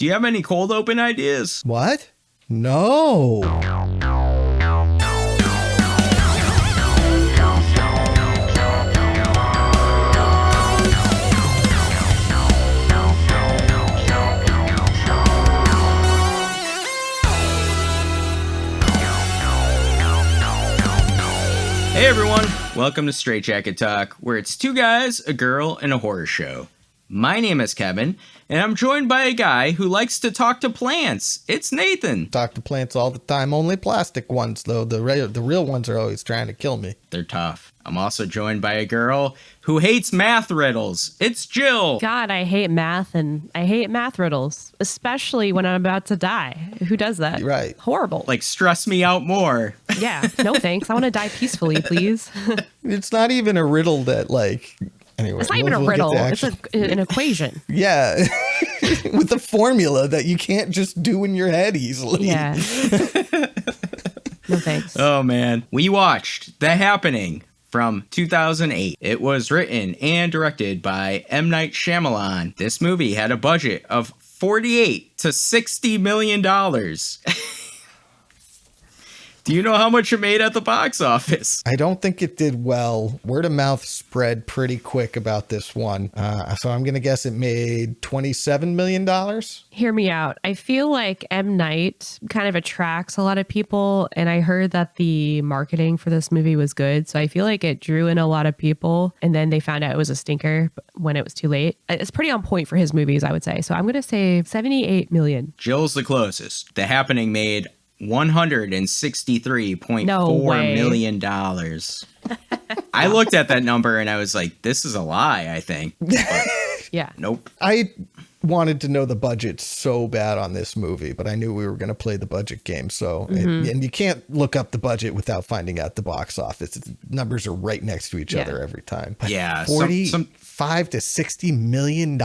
Do you have any cold open ideas? What? No. Hey everyone, welcome to Straight Jacket Talk, where it's two guys, a girl, and a horror show. My name is Kevin, and I'm joined by a guy who likes to talk to plants. It's Nathan. Talk to plants all the time, only plastic ones, though. The real ones are always trying to kill me. They're tough. I'm also joined by a girl who hates math riddles. It's Gill. God, I hate math, and I hate math riddles, especially when I'm about to die. Who does that? Right. Horrible. Like, stress me out more. Yeah, no thanks. I want to die peacefully, please. It's not even a riddle that, like... Anyway, it's not even a riddle. It's an equation. Yeah. With a formula that you can't just do in your head easily. Yeah. No thanks. Oh, man. We watched The Happening from 2008. It was written and directed by M. Night Shyamalan. This movie had a budget of $48 to $60 million. Do you know how much it made at the box office? I don't think it did well. Word of mouth spread pretty quick about this one. So I'm going to guess it made $27 million. Hear me out. I feel like M. Night kind of attracts a lot of people. And I heard that the marketing for this movie was good. So I feel like it drew in a lot of people. And then they found out it was a stinker when it was too late. It's pretty on point for his movies, I would say. So I'm going to say 78 million. Jill's the closest. The Happening made $163.4 million. I looked at that number and I was like, this is a lie, I think. But yeah. Nope. I wanted to know the budget so bad on this movie, but I knew we were going to play the budget game. So, and you can't look up the budget without finding out the box office. Numbers are right next to each other every time. But yeah. $45 to $60 million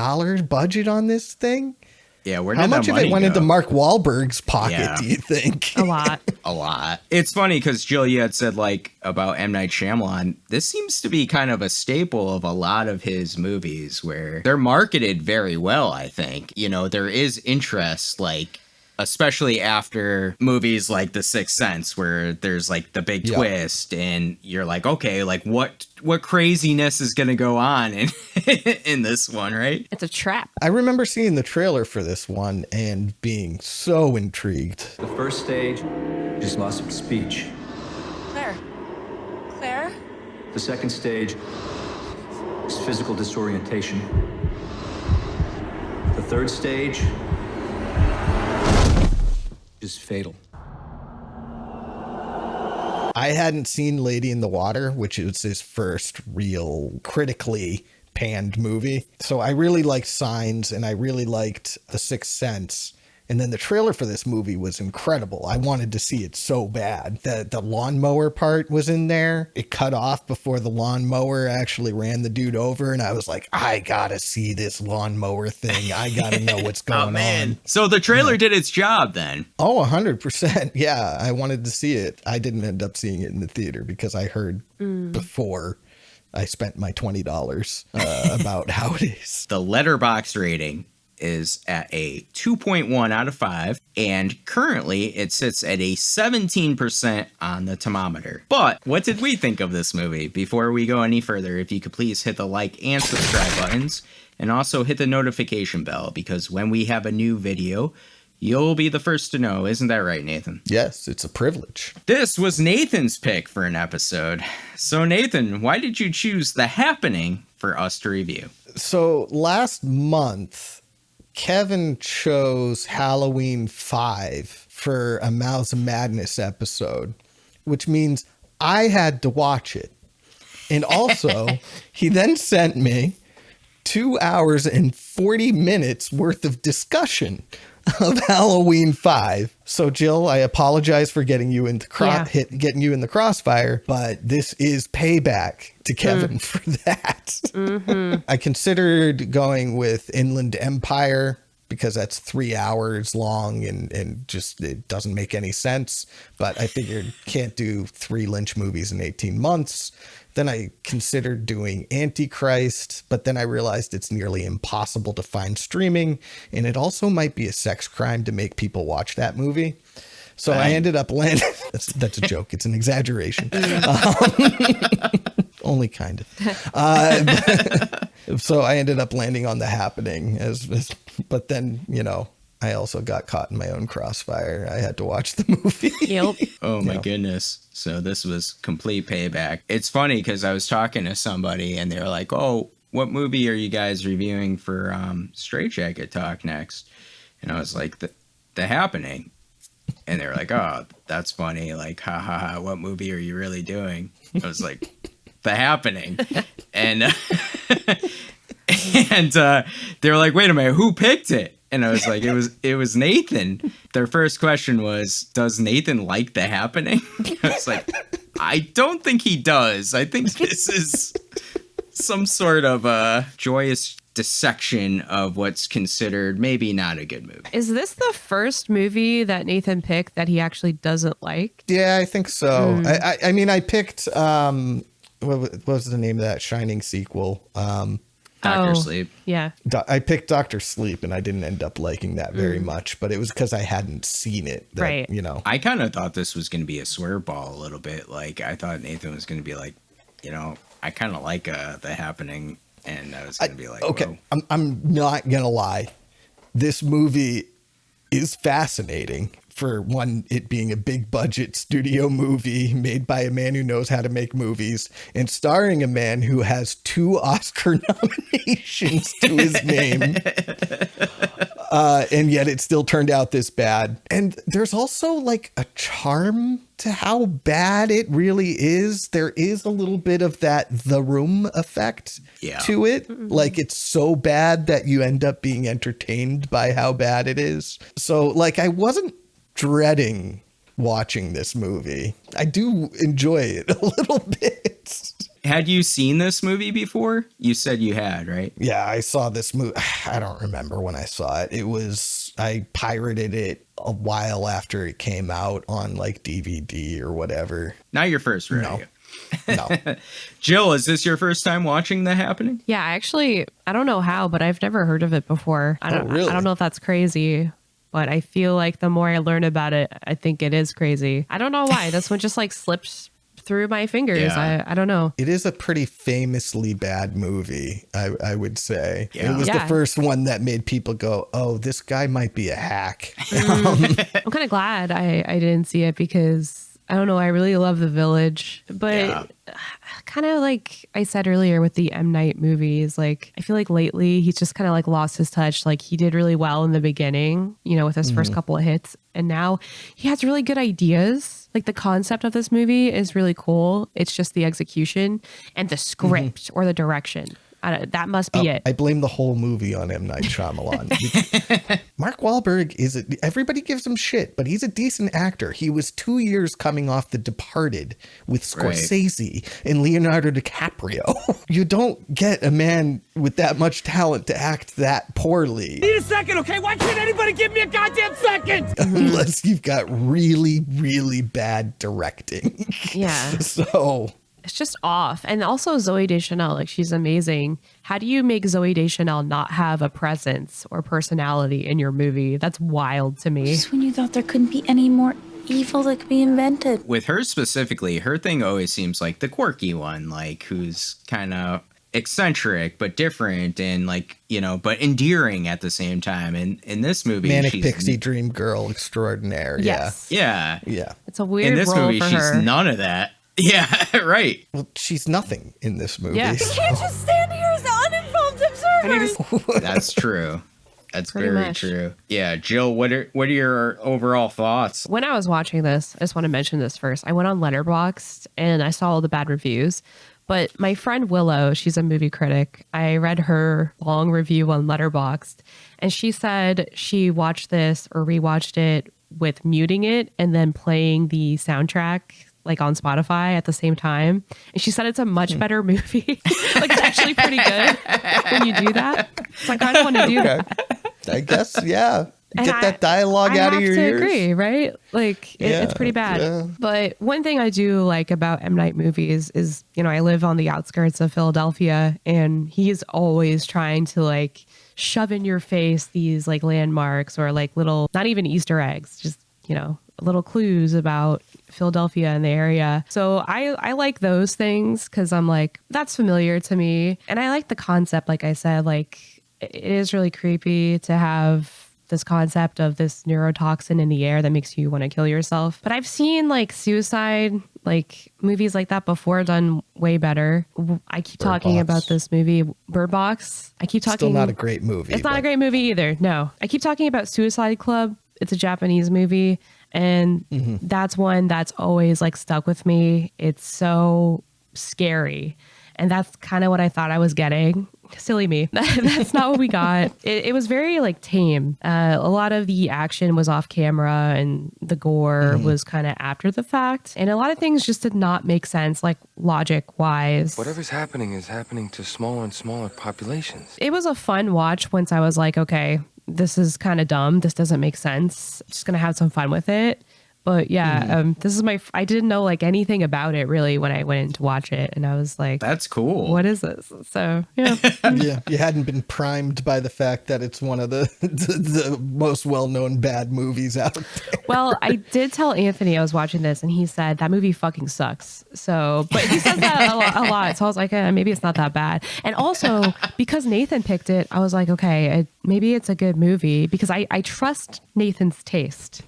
budget on this thing? Yeah, where did How much of it went into Mark Wahlberg's pocket, do you think? A lot. A lot. It's funny because, Jill, you had said, like, about M. Night Shyamalan. This seems to be kind of a staple of a lot of his movies where they're marketed very well, I think. You know, there is interest, like, especially after movies like The Sixth Sense, where there's, like, the big twist, and you're like, okay, like, what craziness is going to go on in this one, right? It's a trap. I remember seeing the trailer for this one and being so intrigued. The first stage is loss of speech. Claire? The second stage is physical disorientation. The third stage is fatal. I hadn't seen Lady in the Water, which is his first real critically panned movie. So I really liked Signs and I really liked The Sixth Sense. And then the trailer for this movie was incredible. I wanted to see it so bad. The lawnmower part was in there. It cut off before the lawnmower actually ran the dude over. And I was like, I gotta see this lawnmower thing. I gotta know what's going on. So the trailer did its job then. Oh, 100%. Yeah, I wanted to see it. I didn't end up seeing it in the theater because I heard before I spent my $20 about how it is. The Letterboxd rating is at a 2.1 out of 5, and currently it sits at a 17% on the thermometer. But what did we think of this movie? Before we go any further, if you could please hit the like and subscribe buttons, and also hit the notification bell, because when we have a new video, you'll be the first to know. Isn't that right, Nathan? Yes, it's a privilege. This was Nathan's pick for an episode. So Nathan, why did you choose The Happening for us to review? So last month, Kevin chose Halloween 5 for a Mouths of Madness episode, which means I had to watch it. And also, he then sent me 2 hours and 40 minutes worth of discussion of Halloween 5. So Jill, I apologize for getting you in the crossfire, but this is payback to Kevin for that. I considered going with Inland Empire because that's 3 hours long and just it doesn't make any sense. But I figured can't do 3 Lynch movies in 18 months. Then I considered doing Antichrist, but then I realized it's nearly impossible to find streaming, and it also might be a sex crime to make people watch that movie. So I ended up landing. That's a joke. It's an exaggeration. Only kind of. So I ended up landing on The Happening, but then, you know, I also got caught in my own crossfire. I had to watch the movie. Yep. Oh my goodness. So this was complete payback. It's funny because I was talking to somebody and they were like, oh, what movie are you guys reviewing for Straight Jacket Talk next? And I was like, The Happening. And they were like, oh, that's funny. Like, ha ha ha, what movie are you really doing? I was like, The Happening. And they were like, wait a minute, who picked it? And I was like, it was Nathan. Their first question was, does Nathan like The Happening? I was like, I don't think he does. I think this is some sort of a joyous dissection of what's considered maybe not a good movie. Is this the first movie that Nathan picked that he actually doesn't like? Yeah, I think so. I mean, I picked, what was the name of that Shining sequel? Dr. Sleep. Yeah. I picked Dr. Sleep, and I didn't end up liking that very much, but it was because I hadn't seen it. Right. You know. I kind of thought this was going to be a swear ball a little bit. Like, I thought Nathan was going to be like, you know, I kind of like The Happening. And I was going to be like, okay, I'm not going to lie. This movie is fascinating. For one, it being a big budget studio movie made by a man who knows how to make movies and starring a man who has 2 Oscar nominations to his name. And yet it still turned out this bad. And there's also like a charm to how bad it really is. There is a little bit of that The Room effect to it. Like, it's so bad that you end up being entertained by how bad it is. So like, I wasn't dreading watching this movie. I do enjoy it a little bit. Had you seen this movie before? You said you had, right? Yeah, I saw this movie. I don't remember when I saw it. I pirated it a while after it came out on like DVD or whatever. Not your first rodeo. No. Jill, is this your first time watching The Happening? Yeah, actually, I don't know how, but I've never heard of it before. Really? I don't know if that's crazy, but I feel like the more I learn about it, I think it is crazy. I don't know why. This one just like slips through my fingers. Yeah. I don't know. It is a pretty famously bad movie, I would say. Yeah. It was the first one that made people go, oh, this guy might be a hack. I'm kind of glad I didn't see it because I don't know. I really love The Village, but kind of like I said earlier with the M. Night movies, like I feel like lately he's just kind of like lost his touch. Like he did really well in the beginning, you know, with his first couple of hits. And now he has really good ideas. Like the concept of this movie is really cool. It's just the execution and the script or the direction. That must be it. I blame the whole movie on M. Night Shyamalan. Mark Wahlberg everybody gives him shit, but he's a decent actor. He was 2 years coming off The Departed with Scorsese and Leonardo DiCaprio. You don't get a man with that much talent to act that poorly. Need a second, okay? Why can't anybody give me a goddamn second? Unless you've got really, really bad directing. Yeah. So it's just off. And also Zooey Deschanel, like she's amazing. How do you make Zooey Deschanel not have a presence or personality in your movie? That's wild to me. Just when you thought there couldn't be any more evil that could be invented. With her specifically, her thing always seems like the quirky one, like who's kind of eccentric but different and like, you know, but endearing at the same time. And in this movie, Manic Pixie Dream Girl extraordinaire. Yes. Yeah. It's a weird In this role movie, for she's her. none of that. Yeah, right. Well, she's nothing in this movie. Yeah. You can't just stand here as the uninvolved observer. That's true. That's Pretty very much. true. Yeah, Jill, what are your overall thoughts? When I was watching this, I just want to mention this first. I went on Letterboxd and I saw all the bad reviews. But my friend Willow, she's a movie critic. I read her long review on Letterboxd, and she said she watched this or rewatched it with muting it and then playing the soundtrack like on Spotify at the same time. And she said it's a much better movie. Like it's actually pretty good when you do that. So I kind of want to do that. I guess, yeah. And Get that dialogue out of your I have ears. to agree, right? Like, it's pretty bad. Yeah. But one thing I do like about M. Night movies is, I live on the outskirts of Philadelphia, and he's always trying to, like, shove in your face these, like, landmarks or, like, little, not even Easter eggs, just, little clues about Philadelphia and the area. So I like those things because I'm like, that's familiar to me. And I like the concept, like I said, like, it is really creepy to have this concept of this neurotoxin in the air that makes you want to kill yourself. But I've seen like suicide, like movies like that before done way better. I keep talking about this movie, Bird Box. I keep talking. Still not a great movie. It's not a great movie either. No. I keep talking about Suicide Club. It's a Japanese movie. And that's one that's always like stuck with me. It's so scary. And that's kind of what I thought I was getting. Silly me. That's not what we got. It was very like tame. A lot of the action was off camera and the gore was kind of after the fact. And a lot of things just did not make sense, like logic wise. Whatever's happening is happening to smaller and smaller populations. It was a fun watch once I was like, okay, this is kind of dumb. This doesn't make sense. Just going to have some fun with it. But yeah, this is I didn't know like anything about it really when I went in to watch it. And I was like, that's cool. What is this? So yeah. Yeah, you hadn't been primed by the fact that it's one of the most well-known bad movies out there. Well, I did tell Anthony I was watching this and he said that movie fucking sucks. So, but he says that a lot. So I was like, maybe it's not that bad. And also because Nathan picked it, I was like, okay, maybe it's a good movie because I trust Nathan's taste.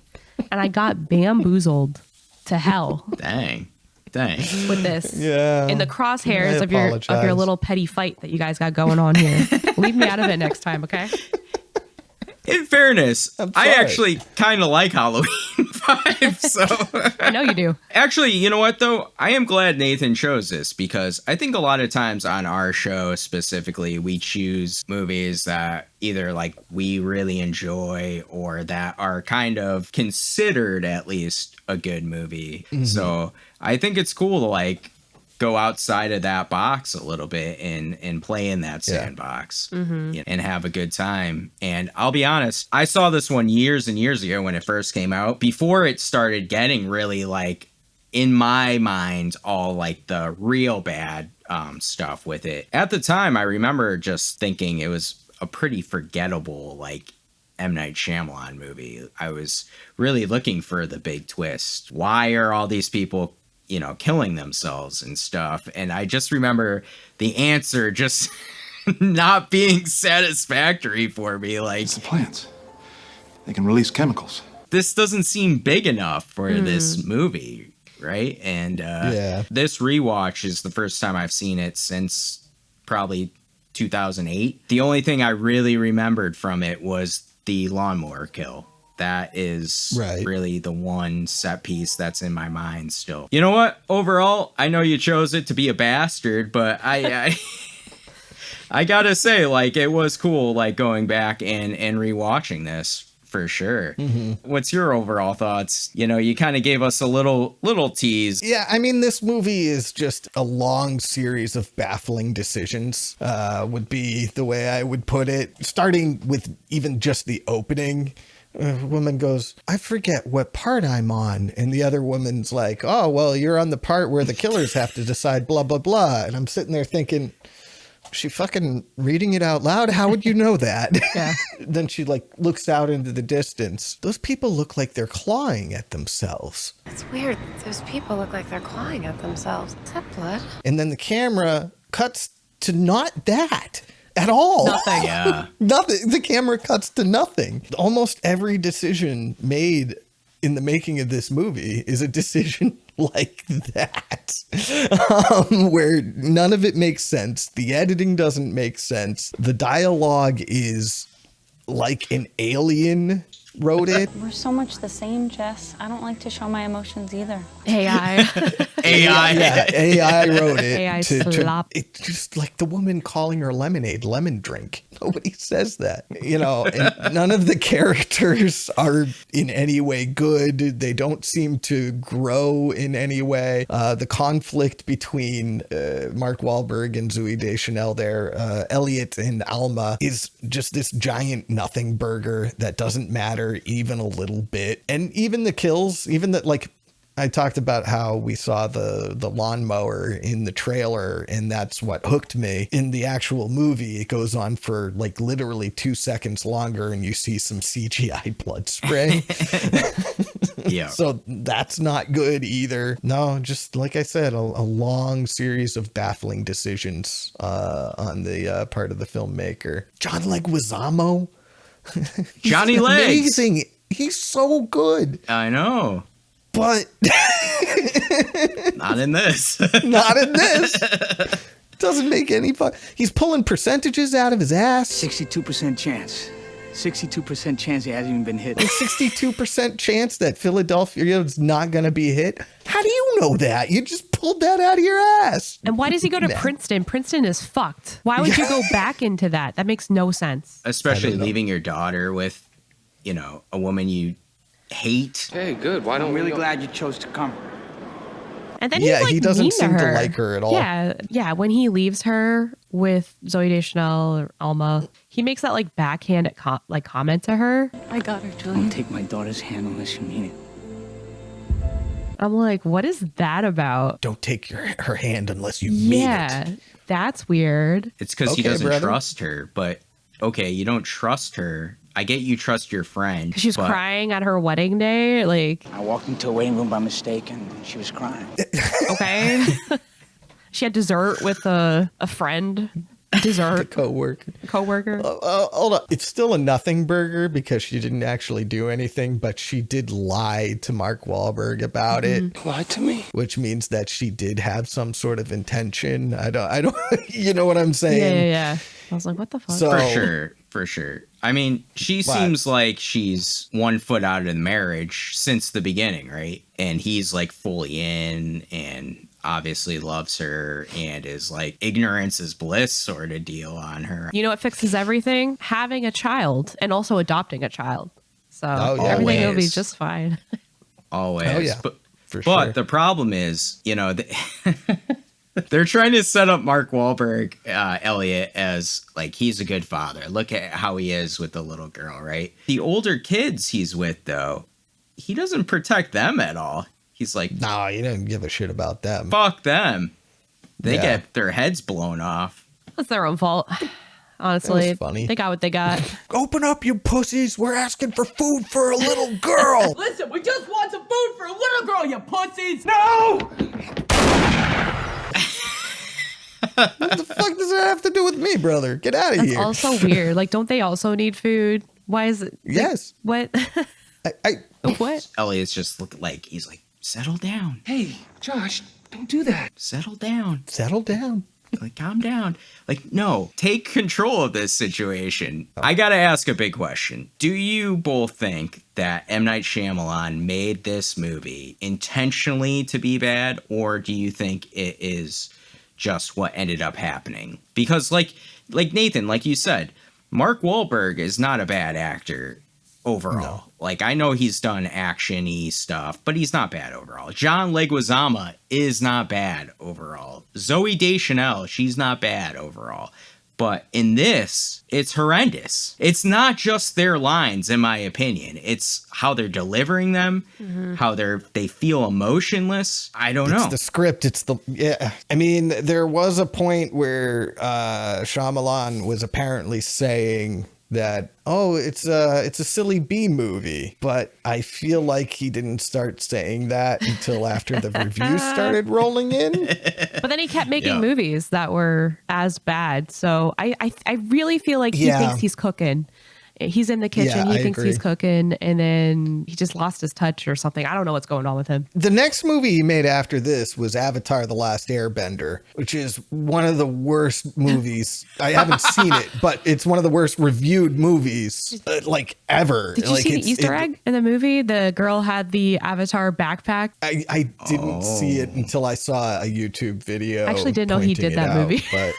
And I got bamboozled to hell. Dang. With this. Yeah. In the crosshairs of your little petty fight that you guys got going on here. Leave me out of it next time, okay? In fairness, I actually kind of like Halloween 5, so... I know you do. Actually, you know what, though? I am glad Nathan chose this, because I think a lot of times on our show specifically, we choose movies that either, like, we really enjoy or that are kind of considered, at least, a good movie. So I think it's cool to, like, go outside of that box a little bit and play in that sandbox and have a good time. And I'll be honest, I saw this one years and years ago when it first came out, before it started getting really like, in my mind, all like the real bad stuff with it. At the time, I remember just thinking it was a pretty forgettable, like, M. Night Shyamalan movie. I was really looking for the big twist. Why are all these people killing themselves and stuff? And I just remember the answer just not being satisfactory for me. Like, it's the plants. They can release chemicals. This doesn't seem big enough for this movie, right? And this rewatch is the first time I've seen it since probably 2008. The only thing I really remembered from it was the lawnmower kill. That is really the one set piece that's in my mind still. You know what? Overall, I know you chose it to be a bastard, but I gotta say, like, it was cool, like, going back and rewatching this for sure. What's your overall thoughts? You kind of gave us a little tease. Yeah, I mean, this movie is just a long series of baffling decisions, would be the way I would put it. Starting with even just the opening. A woman goes, I forget what part I'm on. And the other woman's like, oh, well, you're on the part where the killers have to decide blah, blah, blah. And I'm sitting there thinking, she fucking reading it out loud? How would you know that? Yeah. Then she like looks out into the distance. Those people look like they're clawing at themselves. It's weird. Those people look like they're clawing at themselves. Is that blood? And then the camera cuts to not that. At all. Nothing. Yeah. Nothing. The camera cuts to nothing. Almost every decision made in the making of this movie is a decision like that, where none of it makes sense. The editing doesn't make sense. The dialogue is like an alien wrote it. We're so much the same, Jess. I don't like to show my emotions either. AI. AI. Yeah, AI wrote it. AI slop. It's just like the woman calling her lemonade lemon drink. Nobody says that, you know, and none of the characters are in any way good. They don't seem to grow in any way. The conflict between Mark Wahlberg and Zooey Deschanel there, Elliot and Alma, is just this giant nothing burger that doesn't matter even a little bit. And even the kills, even that, like, I talked about how we saw the lawnmower in the trailer, and that's what hooked me. In the actual movie, it goes on for like literally 2 seconds longer, and you see some CGI blood spray. Yeah. So that's not good either. No, just like I said, a long series of baffling decisions on the part of the filmmaker. John Leguizamo. Johnny Legs. Amazing. He's so good. I know. But not in this. Not in this. Doesn't make any fun. He's pulling percentages out of his ass. 62% chance. 62% chance he hasn't even been hit. 62% chance that Philadelphia is not going to be hit. How do you know that? You just pulled that out of your ass. And why does he go to Princeton? Princeton is fucked. Why would you go back into that? That makes no sense. Especially leaving your daughter with, you know, a woman you hate. Hey, good. Why don't I'm really we... glad you chose to come. And then he's like he doesn't mean seem to to her. like her at all. Yeah. When he leaves her with Zooey Deschanel or Alma, he makes that like backhanded comment to her. I got her, Don't Julie. take my daughter's hand unless you mean it. I'm like, what is that about? Don't take her hand unless you mean it. Yeah, that's weird. It's because he Okay, doesn't brother. trust her. But okay, you don't trust her. I get you trust your friend. She was but crying at her wedding day. Like, I walked into a waiting room by mistake and she was crying. okay. She had dessert with a friend. Dessert Co-worker. coworker. Hold on. It's still a nothing burger because she didn't actually do anything, but she did lie to Mark Wahlberg about it, Lied to me? which means that she did have some sort of intention. I don't, you know what I'm saying? Yeah. I was like, what the fuck? So, For sure. I mean, she seems like she's 1 foot out of the marriage since the beginning, right? And he's like fully in and obviously loves her and is like ignorance is bliss sort of deal on her. You know what fixes everything? Having a child and also adopting a child. So yeah. everything will be Always. just fine. Always. Oh, yeah. But for sure. the problem is, you know, they're trying to set up Mark Wahlberg, Elliot, as like he's a good father. Look at how he is with the little girl, right? The older kids he's with, though, he doesn't protect them at all. He's like, No, you didn't give a shit about them. fuck them. They Yeah. get their heads blown off. That's their own fault. Honestly, That was funny. they got what they got. Open up, you pussies. We're asking for food for a little girl. Listen, we just want some food for a little girl, you pussies! No! What the fuck does that have to do with me, brother? Get out of That's here. also weird. Like, don't they also need food? Why is it? like, Yes. what? I What? Elliot's just look like he's like, settle down, Hey, Josh, don't do that. settle down. settle down. Like, calm down. Like, no, take control of this situation. I gotta ask a big question. Do you both think that M. Night Shyamalan made this movie intentionally to be bad, or do you think it is just what ended up happening? Because, like Nathan, like you said, Mark Wahlberg is not a bad actor overall. No. Like, I know he's done action-y stuff, but he's not bad overall. John Leguizamo is not bad overall. Zooey Deschanel, she's not bad overall. But in this, it's horrendous. It's not just their lines, in my opinion. It's how they're delivering them, how they feel emotionless. I don't know. It's the script. Yeah. I mean, there was a point where Shyamalan was apparently saying that, oh, it's a silly B movie, but I feel like he didn't start saying that until after the reviews started rolling in. But then he kept making Yeah. movies that were as bad. So I really feel like he Yeah. thinks he's cooking. He's in the kitchen. Yeah, He I thinks agree. he's cooking, and then he just lost his touch or something. I don't know what's going on with him. The next movie he made after this was Avatar: The Last Airbender, which is one of the worst movies. I haven't seen it, but it's one of the worst reviewed movies like ever. Did you like, see the Easter egg in the movie? The girl had the Avatar backpack. I didn't see it until I saw a YouTube video. I actually didn't know he pointing did it that out, movie. But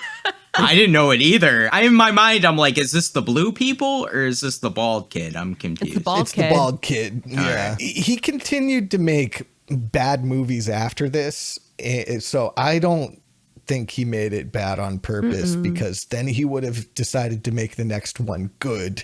I didn't know it either. In my mind, I'm like, is this the blue people or is this the bald kid? I'm confused. It's the bald it's kid. the bald kid. Yeah. right. He continued to make bad movies after this. So I don't think he made it bad on purpose, because then he would have decided to make the next one good.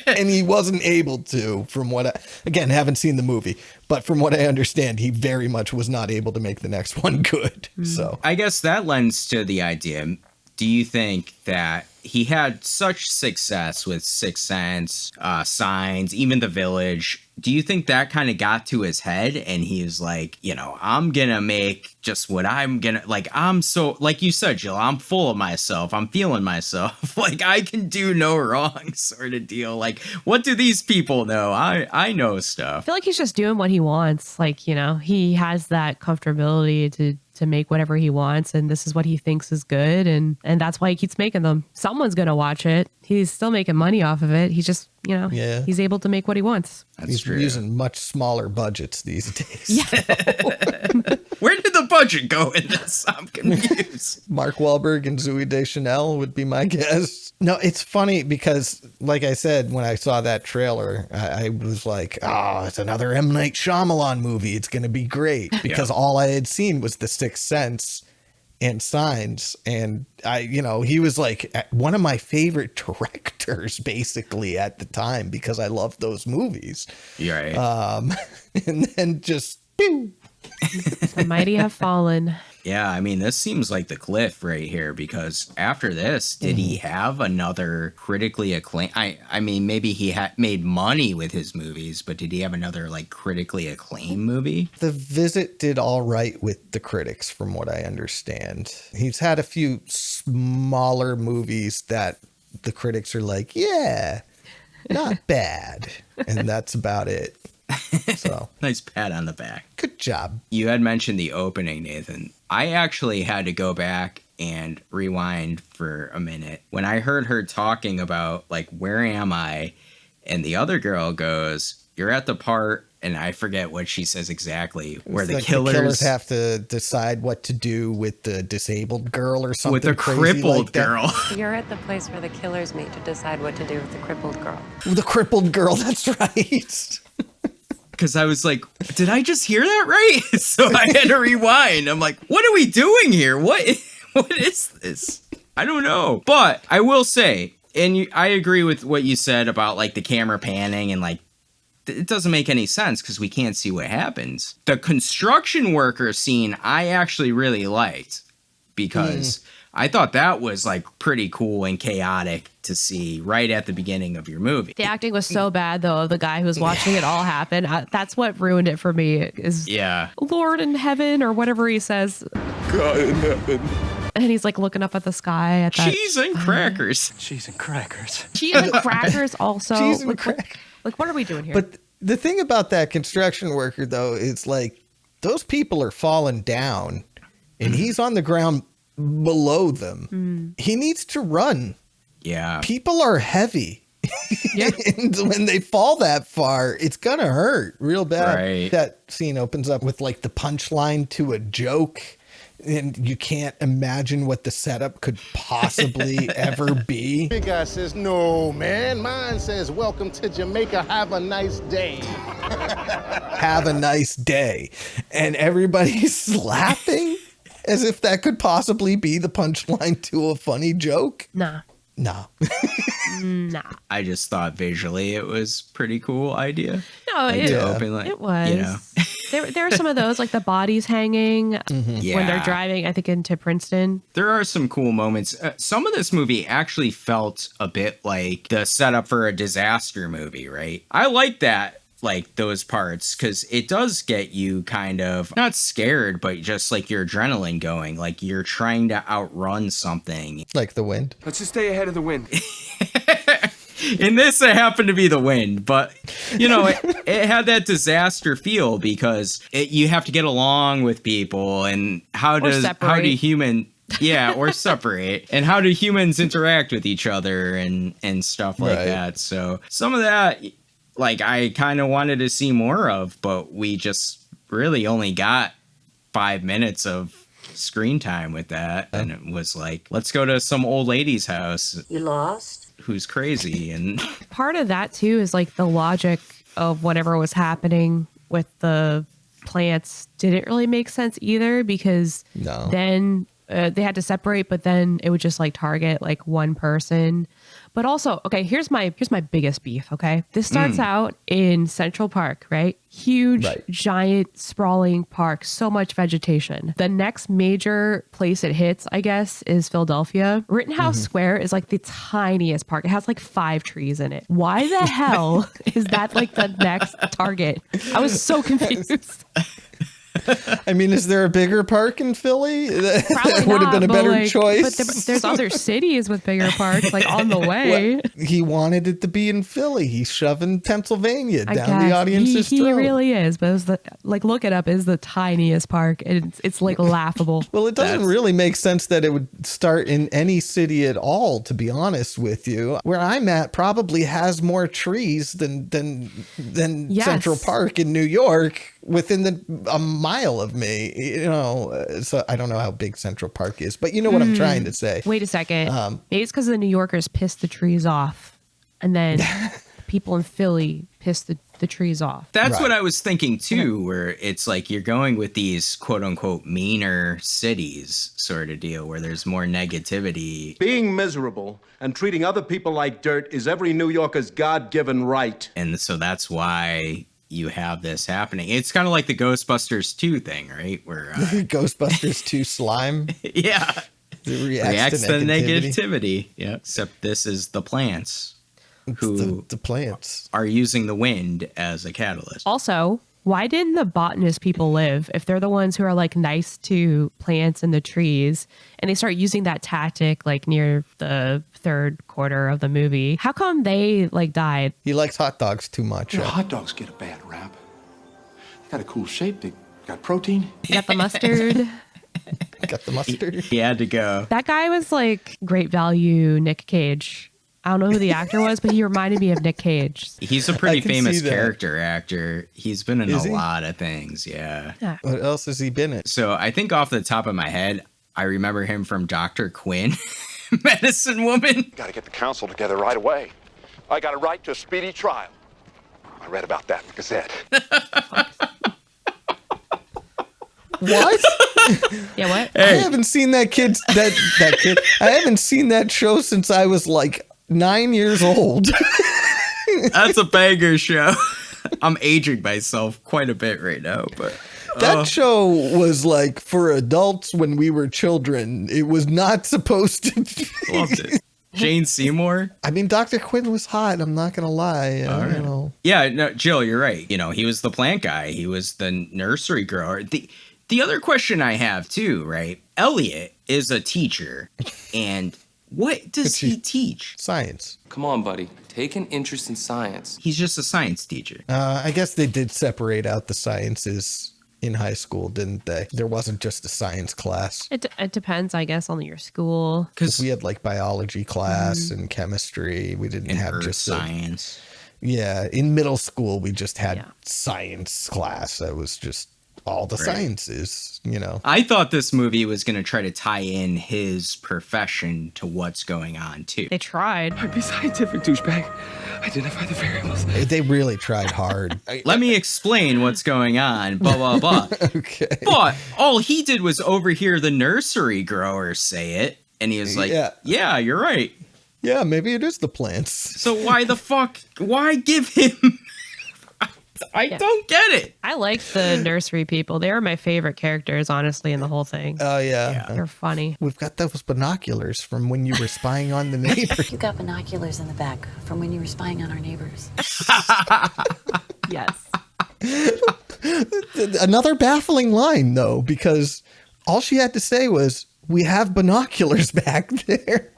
And he wasn't able to, from what again, haven't seen the movie, but from what I understand, he very much was not able to make the next one good. So I guess that lends to the idea. Do you think that he had such success with Sixth Sense, Signs, even The Village? Do you think that kind of got to his head and he was like, I'm going to make just what I'm going to, like, I'm so, like you said, Jill, I'm full of myself. I'm feeling myself. Like, I can do no wrong sort of deal. Like, what do these people know? I know I stuff. feel like he's just doing what he wants. Like, he has that comfortability to make whatever he wants, and this is what he thinks is good, and that's why he keeps making them. Someone's gonna watch it. He's still making money off of it. He's just, Yeah. he's able to make what he wants. That's he's true. using much smaller budgets these days. Yeah. Where did the budget go in this? I'm confused. Mark Wahlberg and Zooey Deschanel would be my guess. No, it's funny because, like I said, when I saw that trailer, I was like, oh, it's another M. Night Shyamalan movie. It's going to be great. Because all I had seen was The Sixth Sense and Signs. And he was like one of my favorite directors basically at the time because I loved those movies. You're right. And then just, pew. The mighty have fallen. Yeah, I mean, this seems like the cliff right here because after this, did he have another critically acclaimed? I mean, maybe he had made money with his movies, but did he have another like critically acclaimed movie? The Visit did all right with the critics, from what I understand. He's had a few smaller movies that the critics are like, yeah, not bad. And that's about it. So Nice pat on the back. good job. You had mentioned the opening, Nathan. I actually had to go back and rewind for a minute. When I heard her talking about, like, where am I? And the other girl goes, you're at the part, and I forget what she says exactly, where It's the like killers have to decide what to do with the disabled girl or something. with the crazy crippled like that. girl. You're at the place where the killers meet to decide what to do with the crippled girl. The crippled girl, that's right. Because I was like, did I just hear that right? So I had to rewind. I'm like, what are we doing here? What is this? I don't know. But I will say, and I agree with what you said about like the camera panning and like, it doesn't make any sense because we can't see what happens. The construction worker scene I actually really liked because I thought that was like pretty cool and chaotic to see right at the beginning of your movie. The acting was so bad, though, of the guy who was watching it all happen. That's what ruined it for me. Is Yeah. Lord in heaven or whatever he says. God in heaven. And he's like looking up at the sky at that. Cheese and crackers. Cheese and crackers. Cheese and crackers also. Cheese and Like, crack. like, what are we doing here? But the thing about that construction worker, though, is like those people are falling down and he's on the ground below them. He needs to run. Yeah. People are heavy. Yeah. And when they fall that far, it's going to hurt real bad. Right. That scene opens up with like the punchline to a joke. And you can't imagine what the setup could possibly ever be. Big guy says, no, man. Mine says, welcome to Jamaica. Have a nice day. Have a nice day. And everybody's laughing as if that could possibly be the punchline to a funny joke. Nah. No. Nah. I just thought visually it was pretty cool idea. No, Like it, to open, like, it was. you know. There are some of those, like the bodies hanging Yeah. when they're driving, I think, into Princeton. There are some cool moments. Some of this movie actually felt a bit like the setup for a disaster movie, right? I like that, like those parts, because it does get you kind of not scared, but just like your adrenaline going, like you're trying to outrun something. Like the wind. Let's just stay ahead of the wind. In this, it happened to be the wind, but it had that disaster feel because you have to get along with people, and how do human or separate, and how do humans interact with each other and stuff like that. So some of that, like, I kind of wanted to see more of, but we just really only got 5 minutes of screen time with that, and it was like, let's go to some old lady's house. You lost? Who's crazy. And part of that too is like the logic of whatever was happening with the plants didn't really make sense either, because then they had to separate, but then it would just like target like one person. But also, okay, here's my biggest beef, okay? This starts out in Central Park, right? Huge, giant, sprawling park, so much vegetation. The next major place it hits, I guess, is Philadelphia. Rittenhouse Square is like the tiniest park. It has like 5 trees in it. Why the hell is that like the next target? I was so confused. I mean, is there a bigger park in Philly? That would have been a better choice. But there's other cities with bigger parks, like on the way. Well, he wanted it to be in Philly. He's shoving Pennsylvania down the audience's throat. He really is. But it's look it up. It's the tiniest park. It's like laughable. Well, it doesn't really make sense that it would start in any city at all, to be honest with you. Where I'm at probably has more trees than Central Park in New York. Within a mile of me, so I don't know how big Central Park is, but you know what I'm trying to say. Wait a second. Maybe it's because the New Yorkers pissed the trees off, and then people in Philly pissed the trees off. That's what I was thinking too, where it's like you're going with these quote unquote meaner cities sort of deal, where there's more negativity. Being miserable and treating other people like dirt is every New Yorker's God-given right. And so that's why you have this happening. It's kind of like the Ghostbusters 2 thing, right? Where Ghostbusters 2 slime. Yeah. Reacts to negativity. Yeah. Except this is the plants who the plants are using the wind as a catalyst. Also, why didn't the botanist people live if they're the ones who are like nice to plants and the trees, and they start using that tactic like near the third quarter of the movie? How come they like died? He likes hot dogs too much. Hot dogs get a bad rap. They got a cool shape. They got protein. You got the mustard. Got the mustard. He had to go. That guy was like great value Nick Cage. I don't know who the actor was, but he reminded me of Nick Cage. He's a pretty famous character actor. He's been in a lot of things, yeah. What else has he been in? So I think off the top of my head, I remember him from Dr. Quinn, Medicine Woman. Got to get the council together right away. I got a right to a speedy trial. I read about that in the Gazette. What? Yeah, what? Hey. I haven't seen that kid. That kid. I haven't seen that show since I was like 9 years old. That's a banger show. I'm aging myself quite a bit right now, but that show was like for adults when we were children. It was not supposed to be. Loved it. Jane Seymour. I mean, Dr. Quinn was hot. I'm not gonna lie. You know. Yeah, no, Jill, you're right. You know, he was the plant guy. He was the nursery grower. The other question I have too, right? Elliot is a teacher, and what does he teach? Science. Come on, buddy. Take an interest in science. He's just a science teacher. I guess they did separate out the sciences in high school, didn't they? There wasn't just a science class. It depends, I guess, on your school. Because we had like biology class and chemistry. We didn't have just science. In middle school, we just had science class. That was just all the sciences, you know. I thought this movie was going to try to tie in his profession to what's going on, too. They tried. I'd be scientific, douchebag. Identify the variables. They really tried hard. Let me explain what's going on, blah, blah, blah. Okay. But all he did was overhear the nursery grower say it, and he was like, yeah, you're right. Yeah, maybe it is the plants. So why the fuck? Why give him... I don't get it. I like the nursery people. They were my favorite characters, honestly, in the whole thing. Oh, yeah. They're funny. We've got those binoculars from when you were spying on the neighbors. You got binoculars in the back from when you were spying on our neighbors. Yes. Another baffling line, though, because all she had to say was, we have binoculars back there.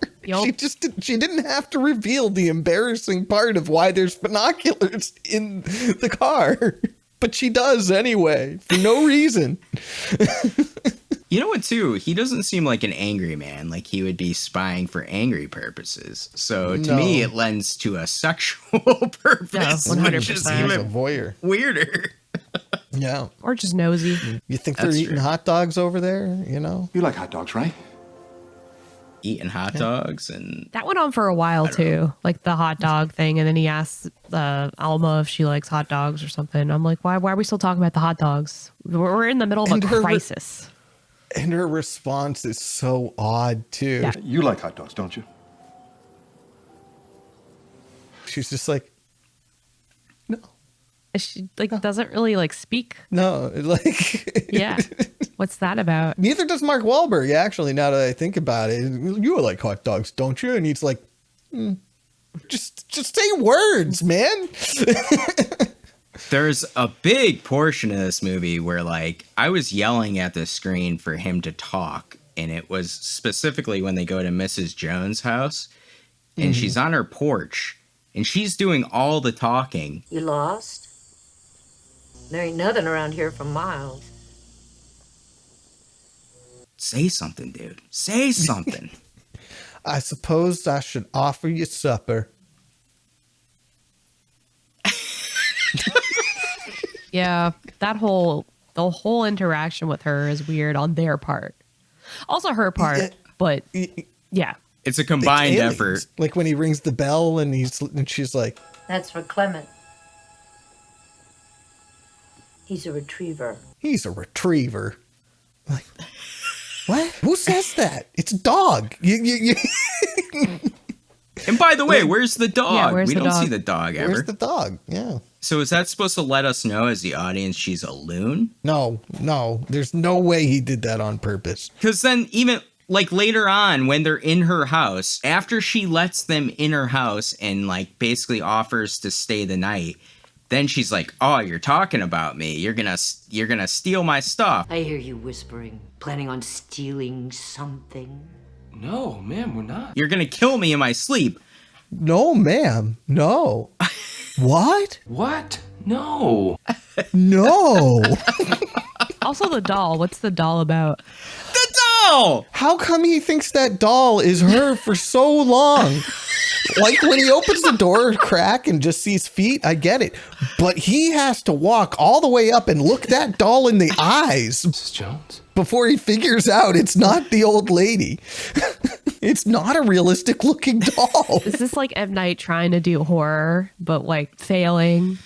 She didn't have to reveal the embarrassing part of why there's binoculars in the car. But she does anyway, for no reason. You know what, too? He doesn't seem like an angry man, like he would be spying for angry purposes. So to me, it lends to a sexual purpose, which is even a voyeur. Weirder. Yeah. Or just nosy. You think they're eating hot dogs over there, you know? You like hot dogs, right? Eating hot dogs and... That went on for a while, too. Like the hot dog thing. And then he asked Alma if she likes hot dogs or something. I'm like, why are we still talking about the hot dogs? We're in the middle of a crisis. And her response is so odd, too. Yeah. You like hot dogs, don't you? She's just like, no. She doesn't really speak. No, Yeah. What's that about? Neither does Mark Wahlberg, actually, now that I think about it. You like hot dogs, don't you? And he's like, just say words, man. There's a big portion of this movie where I was yelling at the screen for him to talk. And it was specifically when they go to Mrs. Jones' house and she's on her porch and she's doing all the talking. You lost? There ain't nothing around here for miles. Say something, dude. Say something. I suppose I should offer you supper. Yeah, the whole interaction with her is weird on their part. Also her part, but yeah. It's a combined effort. Like when he rings the bell and she's like, That's for Clement. He's a retriever. He's a retriever. Like, what? Who says that? It's a dog. And by the way, where's the dog? Yeah, we don't see the dog ever. Where's the dog? Yeah. So is that supposed to let us know as the audience she's a loon? No. There's no way he did that on purpose. Because then even later on when they're in her house, after she lets them in her house and basically offers to stay the night, then she's like, "Oh, you're talking about me. You're gonna steal my stuff." I hear you whispering, planning on stealing something. No, ma'am, we're not. You're gonna kill me in my sleep. No, ma'am. No. What? What? No. No. Also the doll. What's the doll about? The doll! How come he thinks that doll is her for so long? Like when he opens the door crack and just sees feet, I get it. But he has to walk all the way up and look that doll in the eyes. Mrs. Jones? Before he figures out it's not the old lady. It's not a realistic looking doll. Is this like M. Night trying to do horror, but failing?